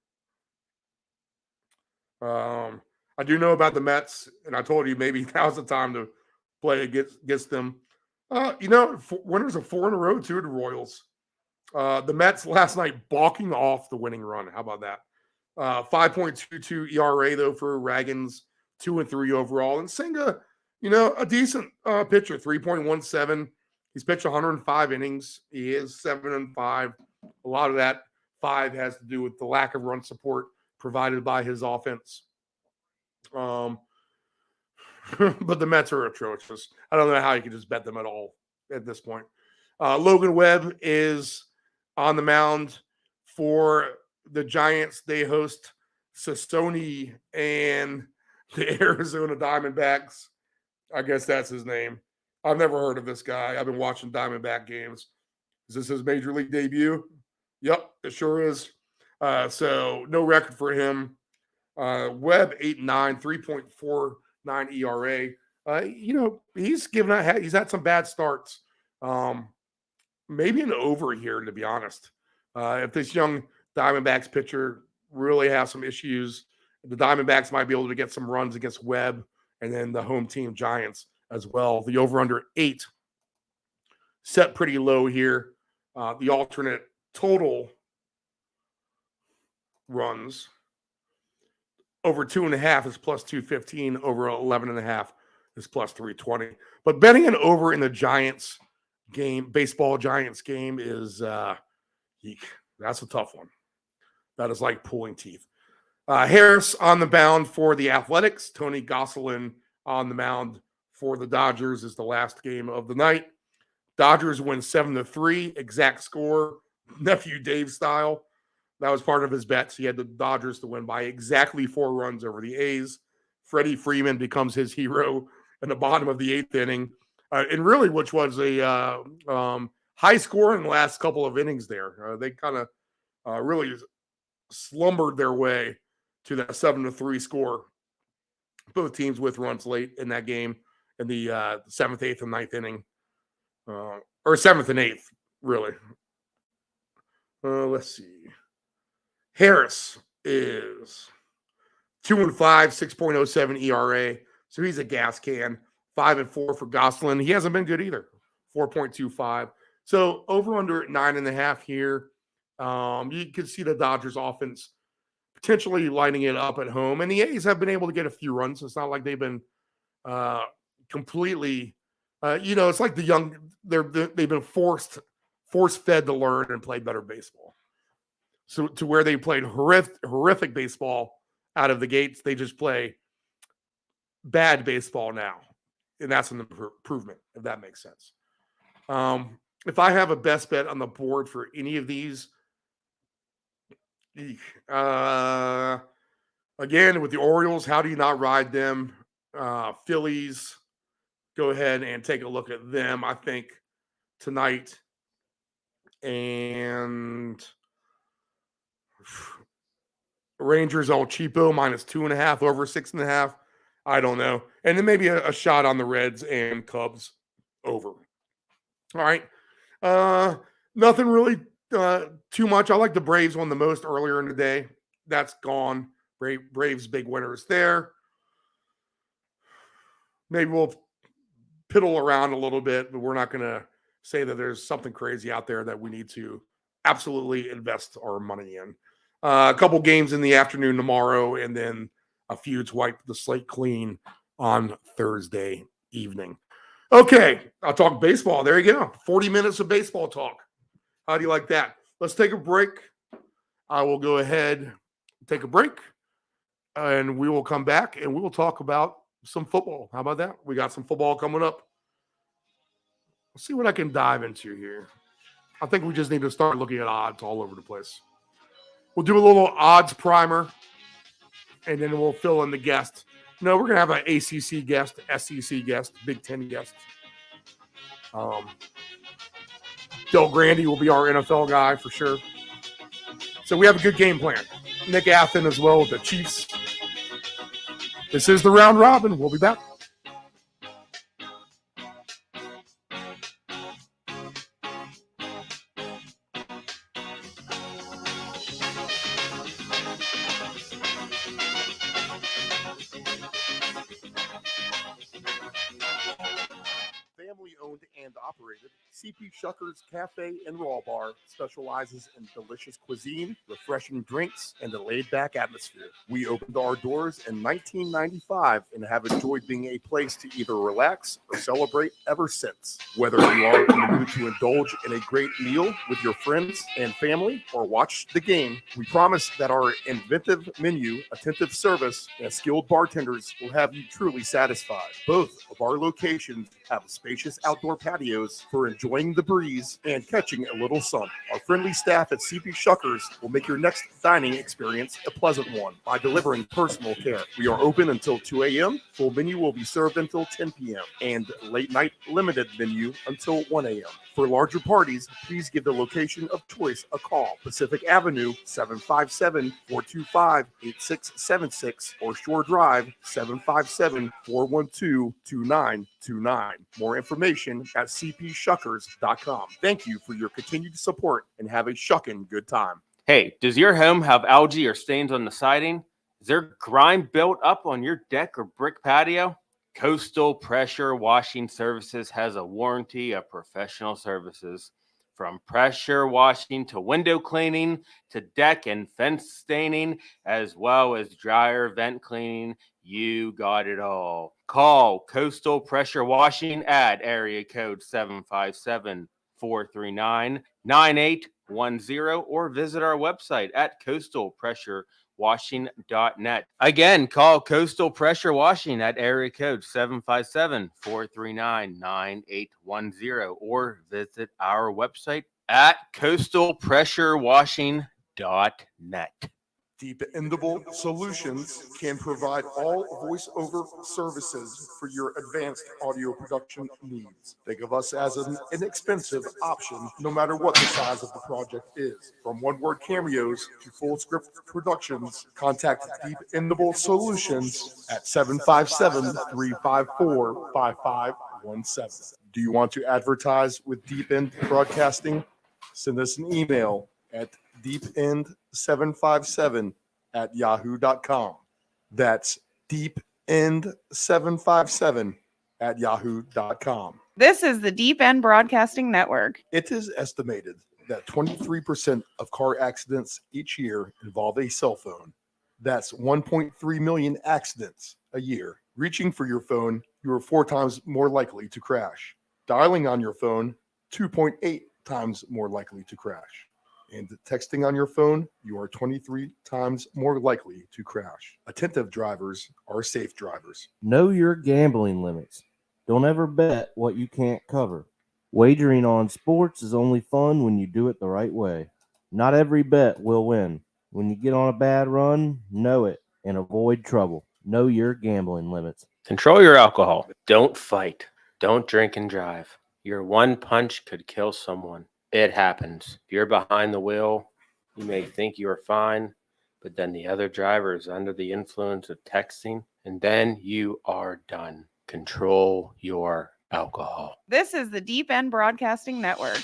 I do know about the Mets, and I told you maybe now's the time to play against them. Winners of 4 in a row, too, to Royals. The Mets last night balking off the winning run. How about that? 5.22 ERA, though, for Ragans, 2-3 overall. And Senga, a decent pitcher, 3.17. He's pitched 105 innings. He is 7-5. A lot of that 5 has to do with the lack of run support provided by his offense. But the Mets are atrocious. I don't know how you can just bet them at all at this point. Logan Webb is on the mound for the Giants. They host Sestoni and the Arizona Diamondbacks. I guess that's his name. I've never heard of this guy. I've been watching Diamondback games. Is this his major league debut? Yep, it sure is. So no record for him. Webb 8-9, 3.49 ERA. He's had some bad starts. Maybe an over here, to be honest. If this young Diamondbacks pitcher really has some issues, the Diamondbacks might be able to get some runs against Webb and then the home team Giants as well. The over-under 8 set pretty low here. The alternate total runs over 2.5 is +215. Over 11.5 is +320. But betting an over in the Giants game, baseball Giants game, is that's a tough one. That is like pulling teeth. Harris on the mound for the Athletics. Tony Gosselin on the mound for the Dodgers is the last game of the night. Dodgers win 7-3, exact score, Nephew Dave style. That was part of his bets. He had the Dodgers to win by exactly 4 runs over the A's. Freddie Freeman becomes his hero in the bottom of the 8th inning. And really, which was a high score in the last couple of innings there. They kind of really slumbered their way to that 7-3 score. Both teams with runs late in that game in the 7th, 8th, and 9th inning. Or 7th and 8th, really. Let's see. Harris is 2-5, 6.07 ERA. So he's a gas can. 5-4 for Gosselin. He hasn't been good either. 4.25. So over under at 9.5 here. You can see the Dodgers offense potentially lighting it up at home. And the A's have been able to get a few runs. It's not like they've been completely, it's like the young, they've been force-fed to learn and play better baseball. So to where they played horrific baseball out of the gates, they just play bad baseball now. And that's an improvement, if that makes sense. If I have a best bet on the board for any of these, again, with the Orioles, how do you not ride them? Phillies, go ahead and take a look at them, I think, tonight. And Rangers all cheapo, -2.5, over 6.5. I don't know. And then maybe a shot on the Reds and Cubs over. All right. Nothing really too much. I like the Braves one the most earlier in the day. That's gone. Braves big winners there. Maybe we'll piddle around a little bit, but we're not going to say that there's something crazy out there that we need to absolutely invest our money in. A couple games in the afternoon tomorrow, and then a few to wipe the slate clean on Thursday evening. Okay, I'll talk baseball. There you go. 40 minutes of baseball talk. How do you like that? Let's take a break. I will go ahead and take a break, and we will come back, and we will talk about some football. How about that? We got some football coming up. Let's see what I can dive into here. I think we just need to start looking at odds all over the place. We'll do a little odds primer, and then we'll fill in the guest. No, we're going to have an ACC guest, SEC guest, Big Ten guest. Grande will be our NFL guy for sure. So we have a good game plan. Nick Athen as well with the Chiefs. This is the Round Robin. We'll be back. Family-owned and operated, CP Shuckers Cafe and Raw Bar specializes in delicious cuisine, refreshing drinks, and a laid-back atmosphere. We opened our doors in 1995 and have enjoyed being a place to either relax or celebrate ever since. Whether you are in the mood to indulge in a great meal with your friends and family or watch the game, we promise that our inventive menu, attentive service, and skilled bartenders will have you truly satisfied. Both of our locations have spacious outdoor patios for enjoying the breeze and catching a little sun. Our friendly staff at CP Shuckers will make your next dining experience a pleasant one by delivering personal care. We are open until 2 a.m. Full menu will be served until 10 p.m. and late night limited menu until 1 a.m. For larger parties, please give the location of choice a call. Pacific Avenue, 757-425-8676 or Shore Drive, 757-412-2929. More information at cpshuckers.com. Thank you for your continued support and have a shucking good time. Hey, does your home have algae or stains on the siding? Is there grime built up on your deck or brick patio? Coastal Pressure Washing Services has a warranty of professional services. From pressure washing to window cleaning to deck and fence staining, as well as dryer vent cleaning, you got it all. Call Coastal Pressure Washing at area code 757-439-9810 or visit our website at coastalpressurewashing.net. Again, call Coastal Pressure Washing at area code 757-439-9810 or visit our website at coastalpressurewashing.net. Dependable Solutions can provide all voice-over services for your advanced audio production needs. Think of us as an inexpensive option, no matter what the size of the project is. From one-word cameos to full-script productions, contact Dependable Solutions at 757-354-5517. Do you want to advertise with Deep End Broadcasting? Send us an email at deepend757@yahoo.com. That's deepend757@yahoo.com. This is the Deep End Broadcasting Network. It is estimated that 23% of car accidents each year involve a cell phone. That's 1.3 million accidents a year. Reaching for your phone, you are 4 times more likely to crash. Dialing on your phone, 2.8 times more likely to crash. And texting on your phone, you are 23 times more likely to crash. Attentive drivers are safe drivers. Know your gambling limits. Don't ever bet what you can't cover. Wagering on sports is only fun when you do it the right way. Not every bet will win. When you get on a bad run, know it and avoid trouble. Know your gambling limits. Control your alcohol. Don't fight. Don't drink and drive. Your one punch could kill someone. It happens. If you're behind the wheel, you may think you are fine, but then the other driver is under the influence of texting, and then you are done. Control your alcohol. This is the Deep End Broadcasting Network.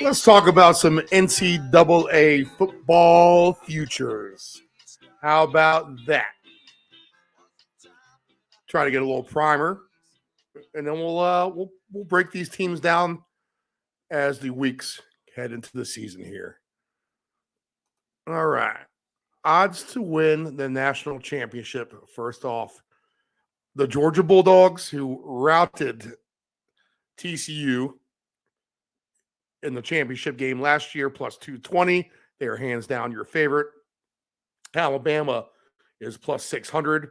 Let's talk about some NCAA football futures. How about that? Try to get a little primer, and then we'll break these teams down as the weeks head into the season here. All right. Odds to win the national championship. First off, the Georgia Bulldogs, who routed TCU in the championship game last year, plus 220. They are hands down your favorite. Alabama is plus 600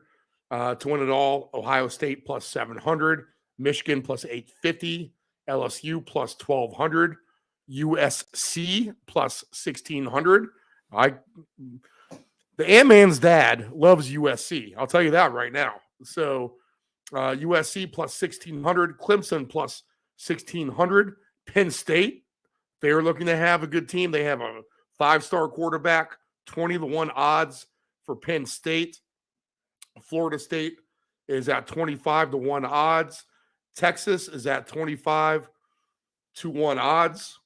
to win it all. Ohio State plus 700. Michigan plus 850. LSU plus 1200. USC plus 1600. The Ant-Man's dad loves USC. I'll tell you that right now. So USC plus 1600. Clemson plus 1600. Penn State, they're looking to have a good team. They have a 5-star quarterback, 20-1 odds for Penn State. Florida State is at 25-1 odds. Texas is at 25-1 odds.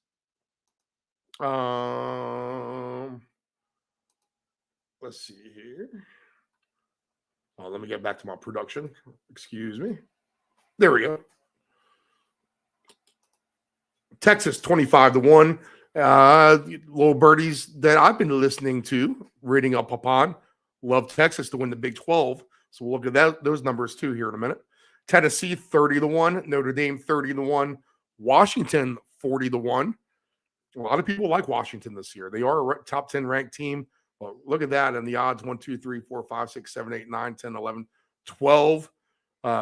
Let's see here. Oh, let me get back to my production. Excuse me. There we go. Texas 25-1. Little birdies that I've been listening to, reading up upon, love Texas to win the Big 12. So we'll look at those numbers too here in a minute. Tennessee 30-1. Notre Dame 30-1. Washington 40-1. A lot of people like Washington this year. They are a top 10 ranked team. Well, look at that. And the odds 1, 2, 3, 4, 5, 6, 7, 8, 9, 10, 11, 12.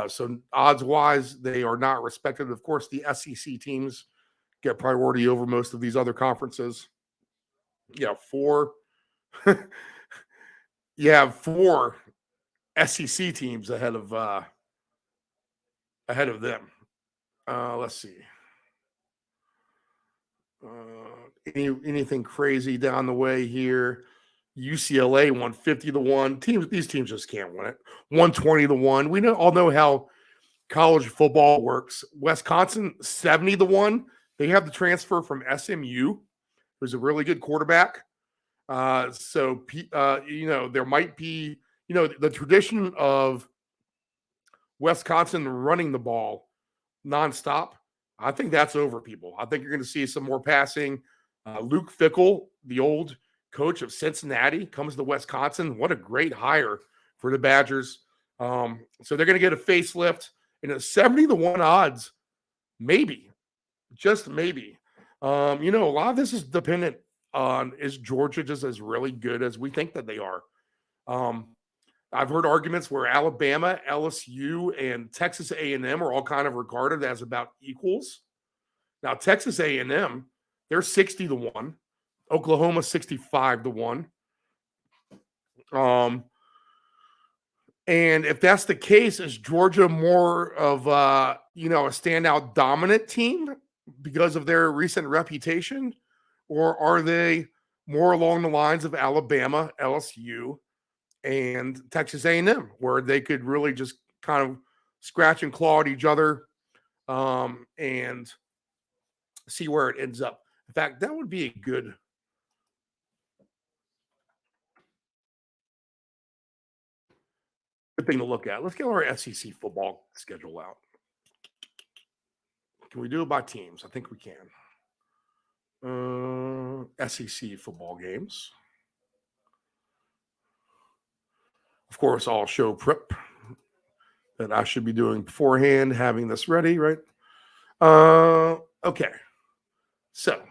So odds wise, they are not respected. Of course, the SEC teams get priority over most of these other conferences. Yeah, 4. You have 4 SEC teams ahead of them. Let's see. Anything crazy down the way here? UCLA 150-1. These teams just can't win it. 120-1. We all know how college football works. Wisconsin 70-1. They have the transfer from SMU, who's a really good quarterback. There might be, the tradition of Wisconsin running the ball nonstop. I think that's over, people. I think you're going to see some more passing. Luke Fickell, the old coach of Cincinnati, comes to Wisconsin. What a great hire for the Badgers. So they're going to get a facelift and a 70-1 odds, maybe, just maybe. A lot of this is dependent on, is Georgia just as really good as we think that they are? I've heard arguments where Alabama, LSU, and Texas A&M are all kind of regarded as about equals. Now, Texas A&M, they're 60-1. Oklahoma 65-1. And if that's the case, is Georgia more of a standout dominant team because of their recent reputation, or are they more along the lines of Alabama, LSU, and Texas A&M, where they could really just kind of scratch and claw at each other and see where it ends up? In fact, that would be a good thing to look at. Let's get our SEC football schedule out. Can we do it by teams? I think we can. SEC football games. Of course, I'll show prep that I should be doing beforehand, having this ready, right? Okay. So,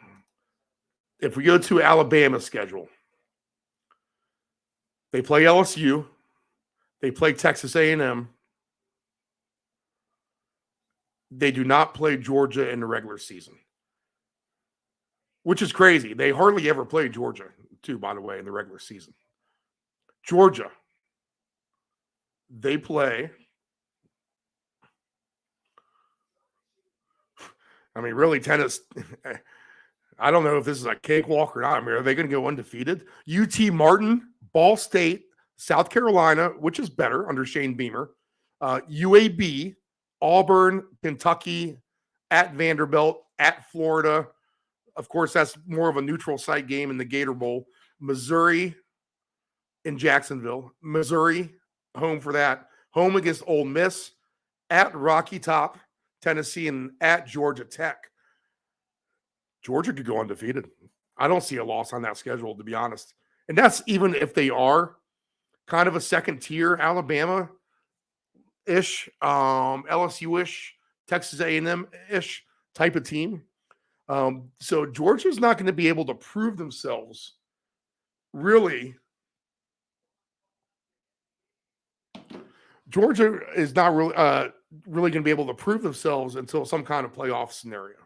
if we go to Alabama's schedule, they play LSU. They play Texas A&M. They do not play Georgia in the regular season, which is crazy. They hardly ever play Georgia, too, by the way, in the regular season. Georgia, they play. I mean, really, tennis. I don't know if this is a cakewalk or not. I mean, are they going to go undefeated? UT Martin, Ball State, South Carolina, which is better under Shane Beamer, UAB, Auburn, Kentucky, at Vanderbilt, at Florida. Of course, that's more of a neutral site game in the Gator Bowl. Missouri in Jacksonville. Missouri, home for that. Home against Ole Miss, at Rocky Top, Tennessee, and at Georgia Tech. Georgia could go undefeated. I don't see a loss on that schedule, to be honest. And that's even if they are kind of a second tier Alabama-ish, LSU-ish, Texas A&M-ish type of team. So Georgia's not going to be able to prove themselves, really. Georgia is not really going to be able to prove themselves until some kind of playoff scenario.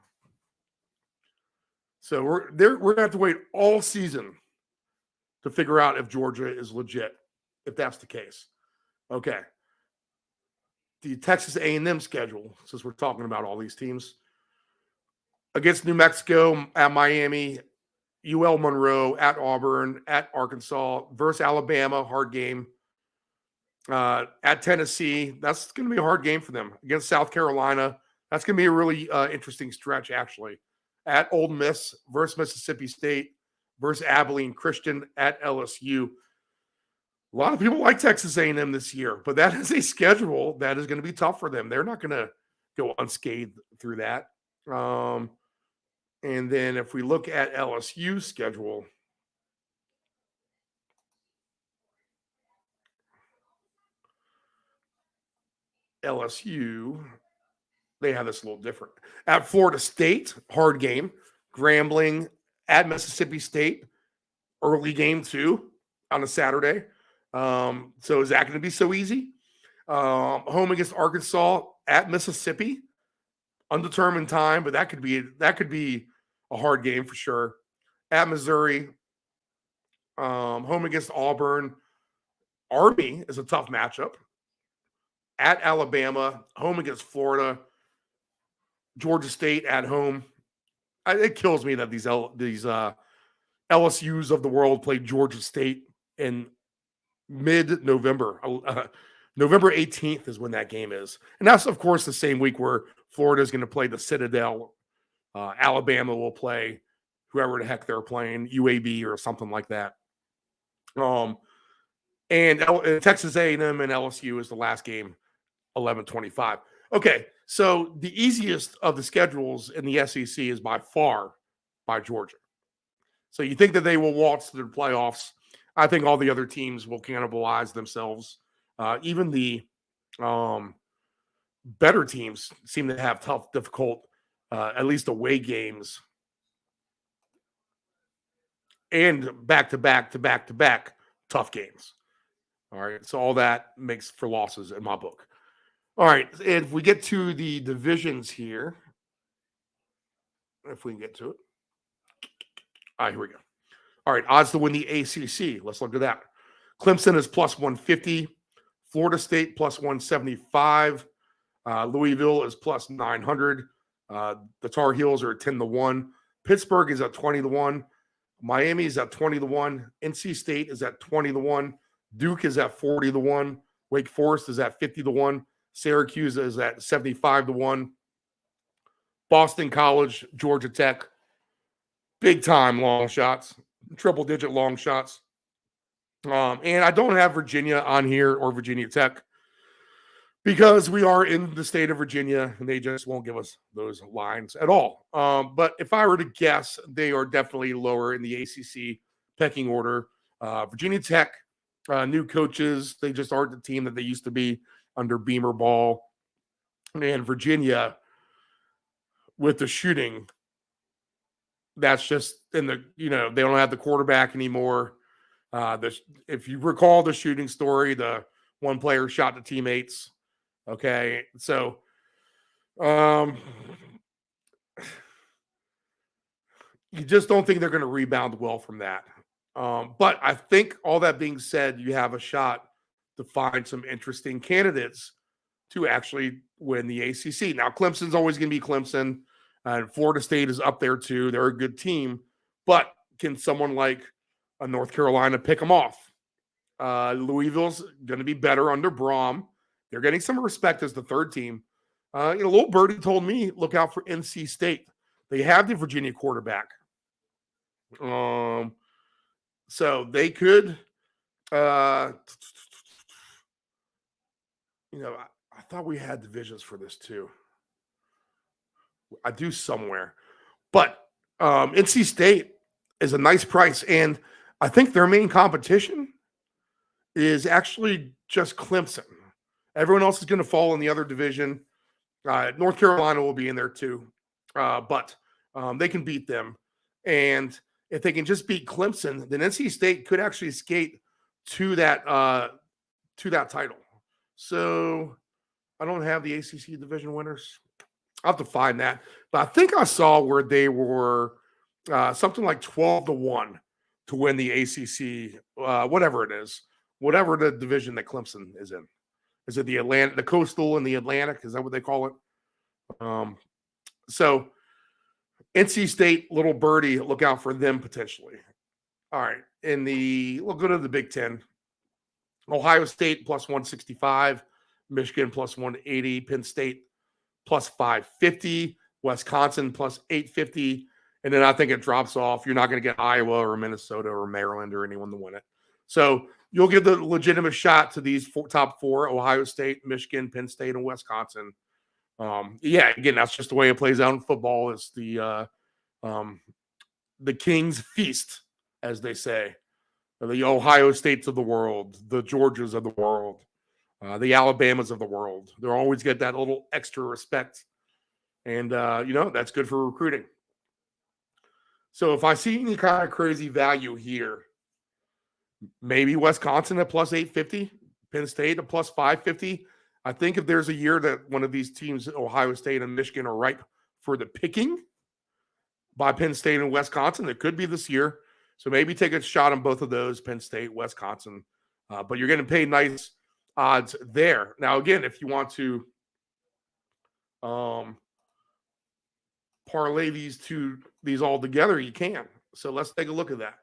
So we're going to have to wait all season to figure out if Georgia is legit, if that's the case. Okay. The Texas A&M schedule, since we're talking about all these teams, against New Mexico, at Miami, UL Monroe, at Auburn, at Arkansas, versus Alabama, hard game. At Tennessee, that's going to be a hard game for them. Against South Carolina, that's going to be a really interesting stretch, actually. At Ole Miss versus Mississippi State versus Abilene Christian at LSU. A lot of people like Texas A&M this year, but that is a schedule that is going to be tough for them. They're not going to go unscathed through that. And then if we look at LSU's schedule, LSU, they have this a little different. At Florida State, hard game. Grambling at Mississippi State, early game too on a Saturday. So is that going to be so easy? Home against Arkansas, at Mississippi, undetermined time, but that could be a hard game for sure. At Missouri, home against Auburn. Army is a tough matchup. At Alabama, home against Florida. Georgia State at home. It kills me that these LSUs of the world play Georgia State in mid-November. November 18th is when that game is. And that's, of course, the same week where Florida is going to play the Citadel. Alabama will play whoever the heck they're playing, UAB or something like that. And Texas A&M and LSU is the last game, 11:25. Okay, so the easiest of the schedules in the SEC is by far by Georgia. So you think that they will waltz to the playoffs. I think all the other teams will cannibalize themselves. Even the better teams seem to have tough, difficult, at least away games. And back-to-back tough games. All right. So all that makes for losses in my book. All right. If we get to the divisions here, if we can get to it. All right, here we go. All right. Odds to win the ACC. Let's look at that. Clemson is plus 150. Florida State plus 175. Louisville is plus 900. The Tar Heels are 10-1. Pittsburgh is at 20-1. Miami is at 20-1. NC State is at 20-1. Duke is at 40-1. Wake Forest is at 50-1. Syracuse is at 75-1. Boston College, Georgia Tech, big time long shots, triple digit long shots. And I don't have Virginia on here or Virginia Tech because we are in the state of Virginia and they just won't give us those lines at all. But if I were to guess, they are definitely lower in the ACC pecking order. Virginia Tech, new coaches, they just aren't the team that they used to be under Beamer Ball. And Virginia, with the shooting, that's just in the, they don't have the quarterback anymore. If you recall the shooting story, the one player shot the teammates. Okay. So, you just don't think they're going to rebound well from that. But I think all that being said, you have a shot to find some interesting candidates to actually win the ACC. Now, Clemson's always going to be Clemson, and Florida State is up there too. They're a good team, but can someone like a North Carolina pick them off? Louisville's going to be better under Braum. They're getting some respect as the third team. Little Birdie told me, look out for NC State. They have the Virginia quarterback. So they could, I thought we had divisions for this too. I do somewhere. But NC State is a nice price. And I think their main competition is actually just Clemson. Everyone else is going to fall in the other division. North Carolina will be in there too. But they can beat them. And if they can just beat Clemson, then NC State could actually skate to that title. So I don't have the ACC division winners. I'll have to find that. But I think I saw where they were something like 12-1 to win the ACC, whatever it is, whatever the division that Clemson is in. Is it the Coastal and the Atlantic? Is that what they call it? So NC State, Little Birdie, look out for them potentially. All right. We'll go to the Big Ten. Ohio State plus 165, Michigan plus 180, Penn State plus 550, Wisconsin plus 850. And then I think it drops off. You're not going to get Iowa or Minnesota or Maryland or anyone to win it. So you'll give the legitimate shot to these top four: Ohio State, Michigan, Penn State, and Wisconsin. Again, that's just the way it plays out in football. It's the King's Feast, as they say. The Ohio States of the world, the Georgias of the world, the Alabamas of the world. They'll always get that little extra respect. And, that's good for recruiting. So if I see any kind of crazy value here, maybe Wisconsin at plus 850, Penn State at plus 550. I think if there's a year that one of these teams, Ohio State and Michigan, are ripe for the picking by Penn State and Wisconsin, it could be this year. So maybe take a shot on both of those, Penn State, Wisconsin. But you're going to pay nice odds there. Now, again, if you want to parlay these all together, you can. So let's take a look at that.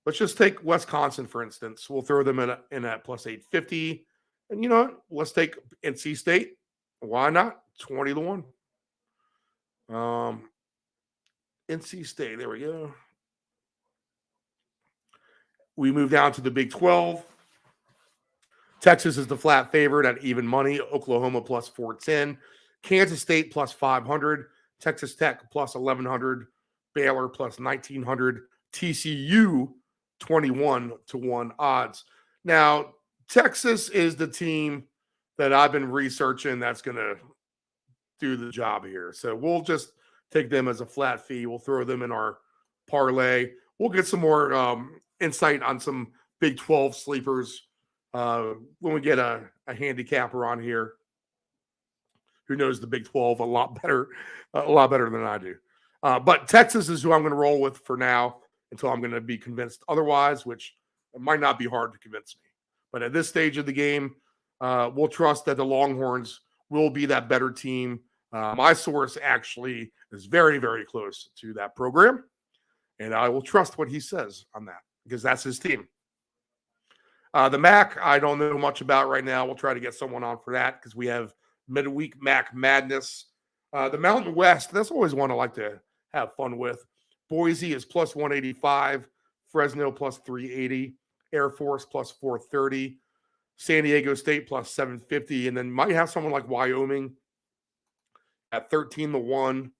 Let's just take Wisconsin, for instance. We'll throw them in at plus 850. And you know what? Let's take NC State. Why not? 20-1. NC State. There we go. We move down to the Big 12. Texas is the flat favorite at even money. Oklahoma plus 410. Kansas State plus 500. Texas Tech plus 1100. Baylor plus 1900. TCU 21-1 odds. Now, Texas is the team that I've been researching that's going to do the job here. So we'll just take them as a flat fee. We'll throw them in our parlay. We'll get some more insight on some Big 12 sleepers when we get a handicapper on here who knows the Big 12 a lot better than I do. But Texas is who I'm going to roll with for now until I'm going to be convinced otherwise, which it might not be hard to convince me. But at this stage of the game, we'll trust that the Longhorns will be that better team. My source actually is very, very close to that program, and I will trust what he says on that because that's his team. The MAC, I don't know much about right now. We'll try to get someone on for that because we have midweek MAC madness. The Mountain West, that's always one I like to have fun with. Boise is plus 185, Fresno plus 380, Air Force plus 430, San Diego State plus 750, and then might have someone like Wyoming at 13-1.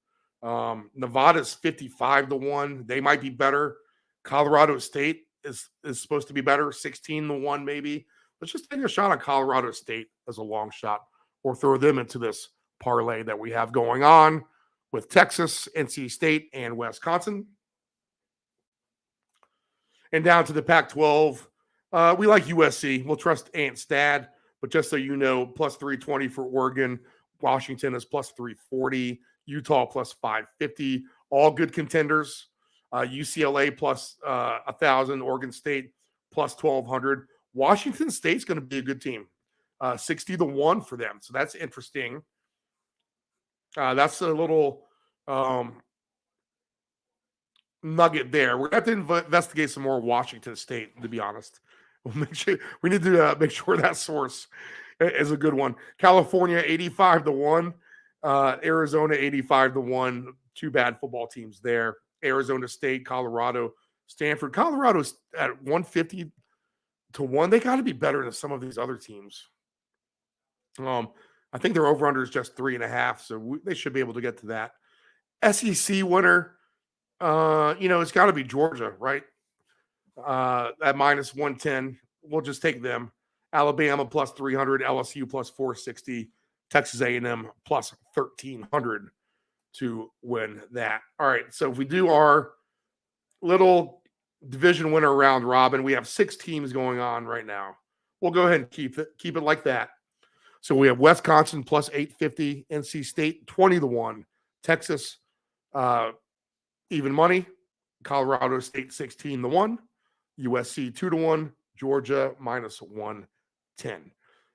Nevada's 55-1. They might be better. Colorado State is supposed to be better, 16-1 maybe. Let's just take a shot on Colorado State as a long shot or throw them into this parlay that we have going on with Texas, NC State, and Wisconsin. And down to the Pac-12, we like USC. We'll trust Ant Stad, but just so you know, plus 320 for Oregon. Washington is plus 340. Utah plus 550. All good contenders. UCLA plus 1,000. Oregon State plus 1,200. Washington State's going to be a good team. 60-1 for them. So that's interesting. That's a little nugget there. We're going to have to investigate some more Washington State, to be honest. We need to make sure that source is a good one. California, 85-1. Arizona, 85-1. Two bad football teams there. Arizona State, Colorado, Stanford. Colorado's at 150-1. They got to be better than some of these other teams. I think their over-under is just 3.5, so they should be able to get to that. SEC winner, it's got to be Georgia, right? At minus 110. We'll just take them. Alabama plus 300, LSU plus 460, Texas A&M plus 1,300 to win that. All right, so if we do our little division winner round robin, we have 6 teams going on right now. We'll go ahead and keep it like that. So we have Wisconsin plus 850, NC State 20-1, Texas even money, Colorado State 16-1, USC 2-1, Georgia minus 110.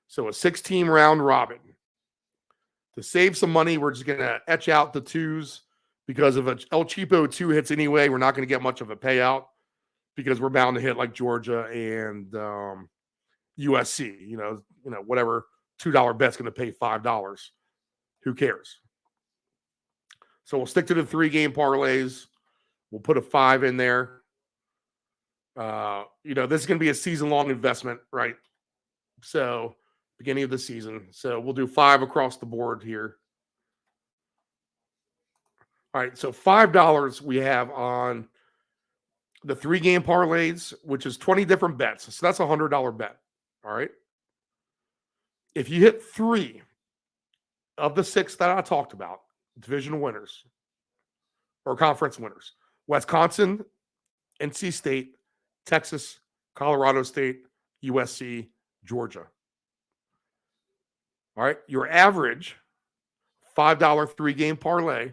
So a 6-team round robin. To save some money, we're just going to etch out the 2s because if El Cheapo 2 hits anyway, we're not going to get much of a payout because we're bound to hit like Georgia and USC. Whatever $2 bet's going to pay $5. Who cares? So we'll stick to the 3-game parlays. We'll put a 5 in there. This is going to be a season-long investment, right? So beginning of the season. So we'll do 5 across the board here. All right, so $5 we have on the 3-game parlays, which is 20 different bets. So that's a $100 bet. All right. If you hit 3 of the 6 that I talked about, division winners or conference winners, Wisconsin, NC State, Texas, Colorado State, USC, Georgia. All right. Your average $5 3-game parlay.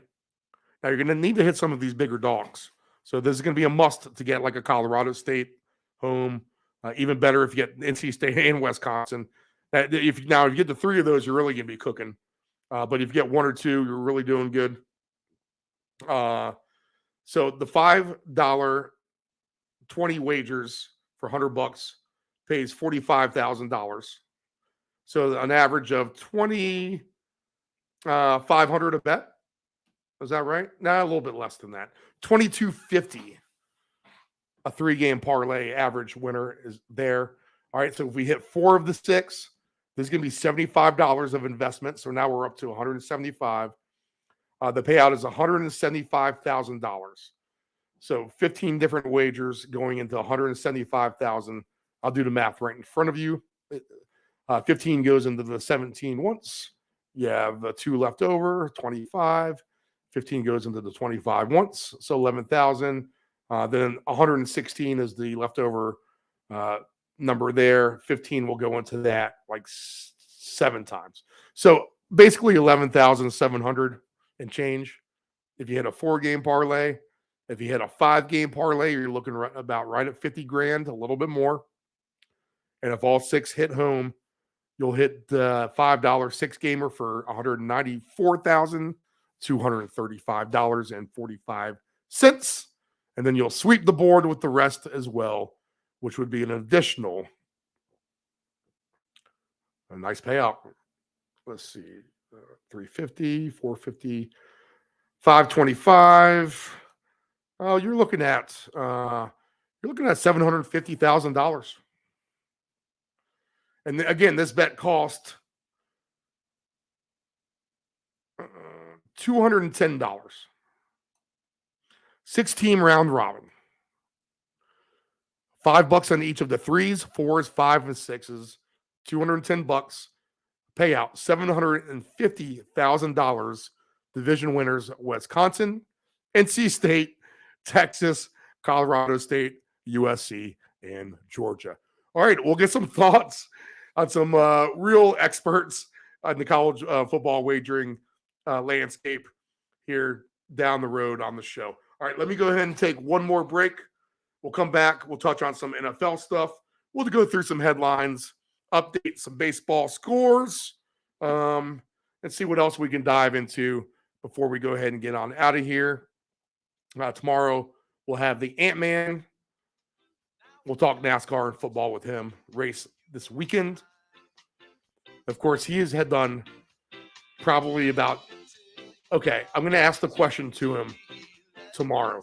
Now you're going to need to hit some of these bigger dogs. So this is going to be a must to get like a Colorado State home. Even better if you get NC State and Wisconsin. If you get the 3 of those, you're really going to be cooking. But if you get 1 or 2, you're really doing good. So the $5 20 wagers for $100 pays $45,000. So an average of $2,500 a bet. Is that right? No, a little bit less than that. $2,250. A 3-game parlay average winner is there. All right, so if we hit 4 of the 6, there's going to be $75 of investment. So now we're up to $175. The payout is $175,000. So 15 different wagers going into 175,000. I'll do the math right in front of you. 15 goes into the 17 once. You have 2 left over, 25. 15 goes into the 25 once, so 11,000. Then 116 is the leftover number there. 15 will go into that like 7 times. So basically 11,700 and change. If you hit a 4-game parlay, if you hit a 5-game parlay, you're looking about right at 50 grand, a little bit more. And if all 6 hit home, you'll hit the $5 6-gamer for $194,235.45. And then you'll sweep the board with the rest as well, which would be an additional a nice payout. Let's see, 350, 450, 525. Oh, you're looking at $750,000. And again, this bet cost $210. 6-team round robin. $5 on each of the 3s, 4s, 5s, and 6s. $210. Payout $750,000. Division winners: Wisconsin, NC State, Texas, Colorado State, USC, and Georgia. All right, we'll get some thoughts on some real experts on the college football wagering landscape here down the road on the show. All right, let me go ahead and take one more break. We'll come back. We'll touch on some NFL stuff. We'll go through some headlines, update some baseball scores, and see what else we can dive into before we go ahead and get on out of here. Tomorrow, we'll have the Ant-Man. We'll talk NASCAR and football with him. Race this weekend. Of course, he had done probably about, okay, I'm going to ask the question to him tomorrow.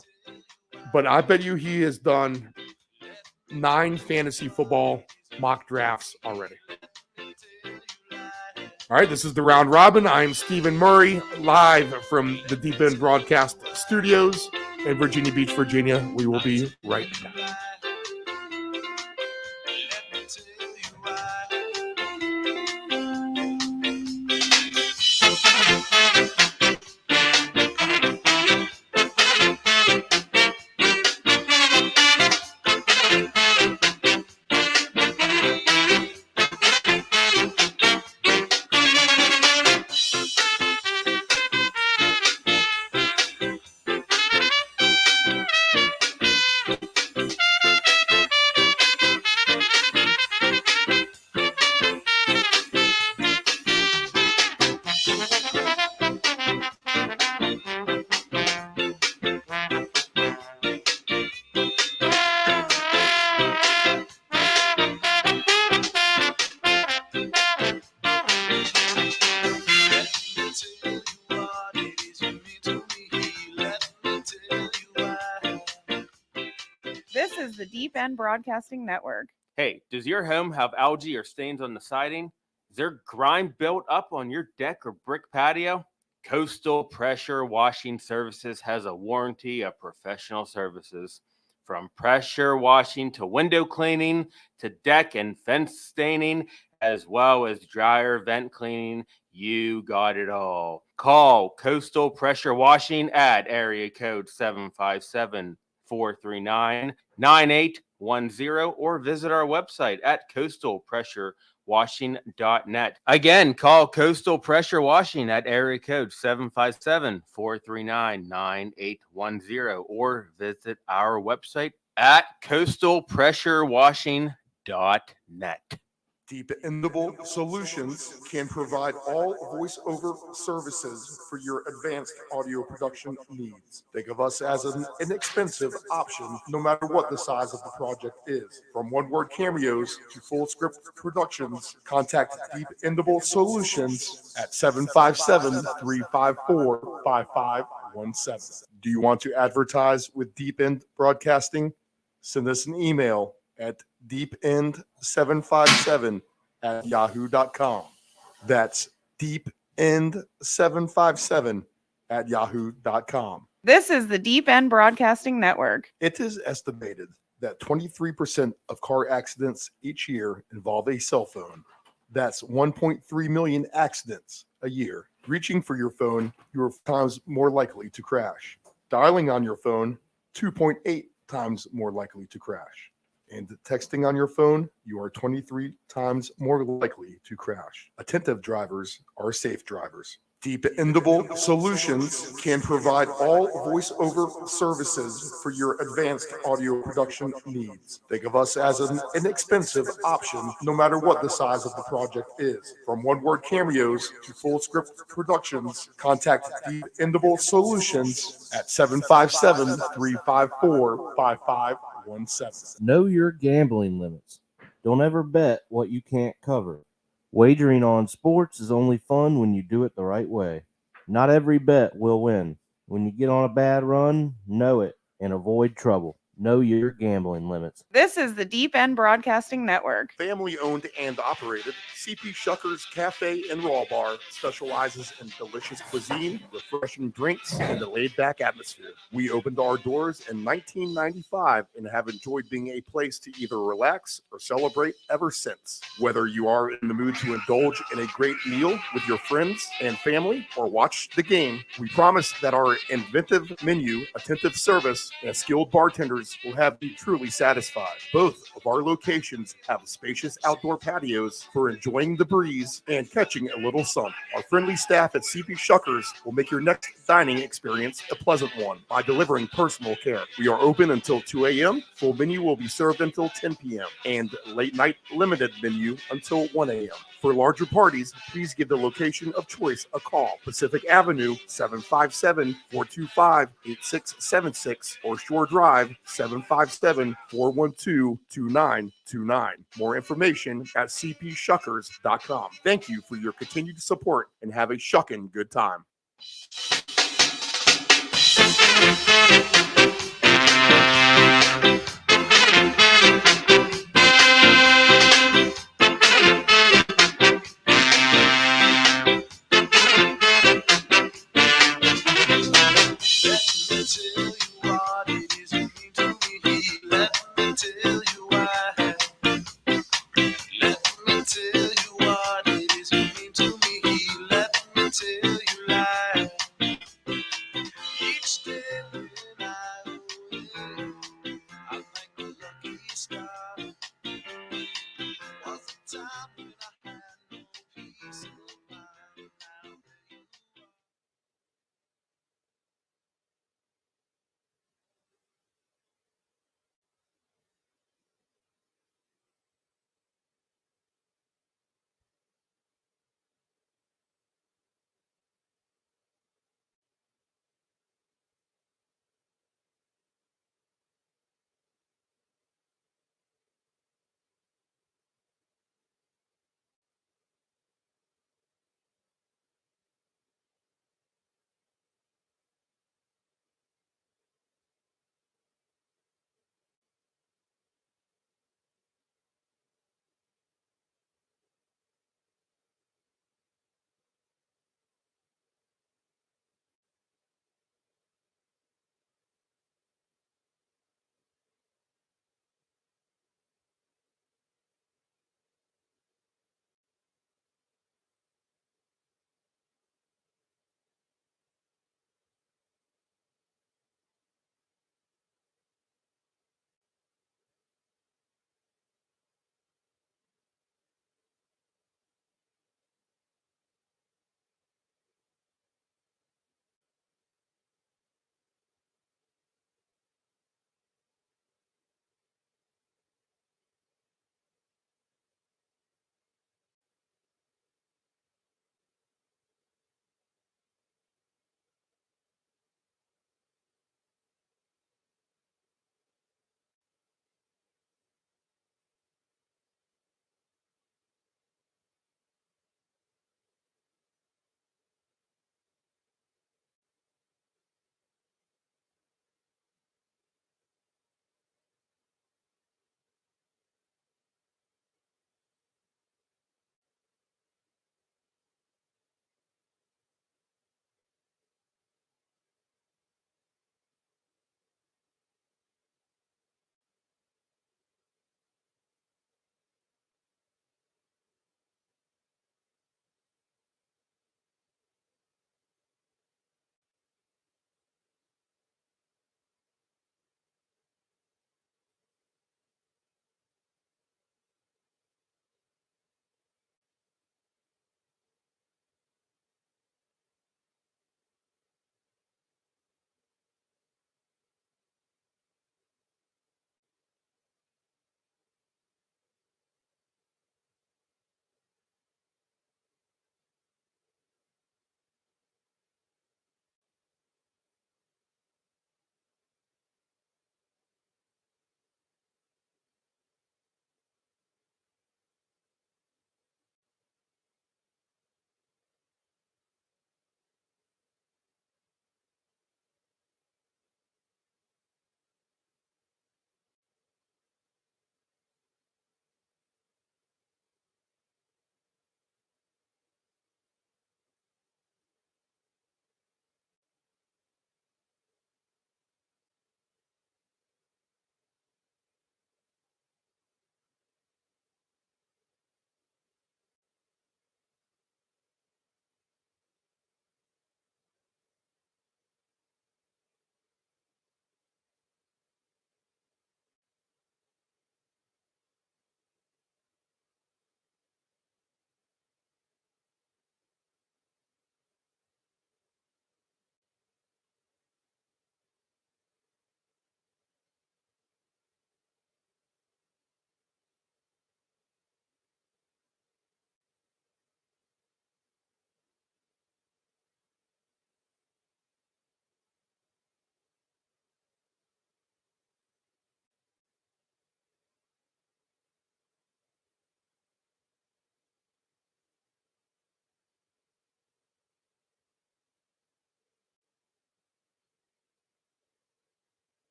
But I bet you he has done 9 fantasy football mock drafts already. All right, this is the Round Robin. I'm Stephen Murray, live from the Deep End Broadcast Studios in Virginia Beach, Virginia. We will be right back. This is the Deep End Broadcasting Network. Hey, does your home have algae or stains on the siding? Is there grime built up on your deck or brick patio? Coastal Pressure Washing Services has a warranty of professional services. From pressure washing to window cleaning to deck and fence staining, as well as dryer vent cleaning, you got it all. Call Coastal Pressure Washing at area code 757-439-9810 or visit our website at coastalpressurewashing.net. Again, call Coastal Pressure Washing at area code 757-439-9810 or visit our website at coastalpressurewashing.net. Dependable Solutions can provide all voiceover services for your advanced audio production needs. Think of us as an inexpensive option, no matter what the size of the project is. From one-word cameos to full script productions, contact Dependable Solutions at 757-354-5517. Do you want to advertise with Deep End Broadcasting? Send us an email at deepend757@yahoo.com. That's deepend757@yahoo.com. This is the Deep End Broadcasting Network. It is estimated that 23% of car accidents each year involve a cell phone. That's 1.3 million accidents a year. Reaching for your phone, you are times more likely to crash. Dialing on your phone, 2.8 times more likely to crash. And texting on your phone, you are 23 times more likely to crash. Attentive drivers are safe drivers. Dependable Solutions can provide all voice-over services for your advanced audio production needs. Think of us as an inexpensive option, no matter what the size of the project is. From one-word cameos to full script productions, contact Dependable Solutions at 757-354-5517. Know your gambling limits. Don't ever bet what you can't cover. Wagering on sports is only fun when you do it the right way. Not every bet will win. When you get on a bad run, know it and avoid trouble. Know your gambling limits. This is the Deep End Broadcasting Network. Family owned and operated, CP Shuckers Cafe and Raw Bar specializes in delicious cuisine, refreshing drinks, and a laid back atmosphere. We opened our doors in 1995 and have enjoyed being a place to either relax or celebrate ever since. Whether you are in the mood to indulge in a great meal with your friends and family or watch the game, we promise that our inventive menu, attentive service, and skilled bartenders will have you truly satisfied. Both of our locations have spacious outdoor patios for enjoying the breeze and catching a little sun. Our friendly staff at CP Shuckers will make your next dining experience a pleasant one by delivering personal care. We are open until 2 a.m. Full menu will be served until 10 p.m. and late night limited menu until 1 a.m. For larger parties, please give the location of choice a call. Pacific Avenue, 757-425-8676 or Shore Drive, 757-412-2929. More information at cpshuckers.com. Thank you for your continued support and have a shuckin' good time.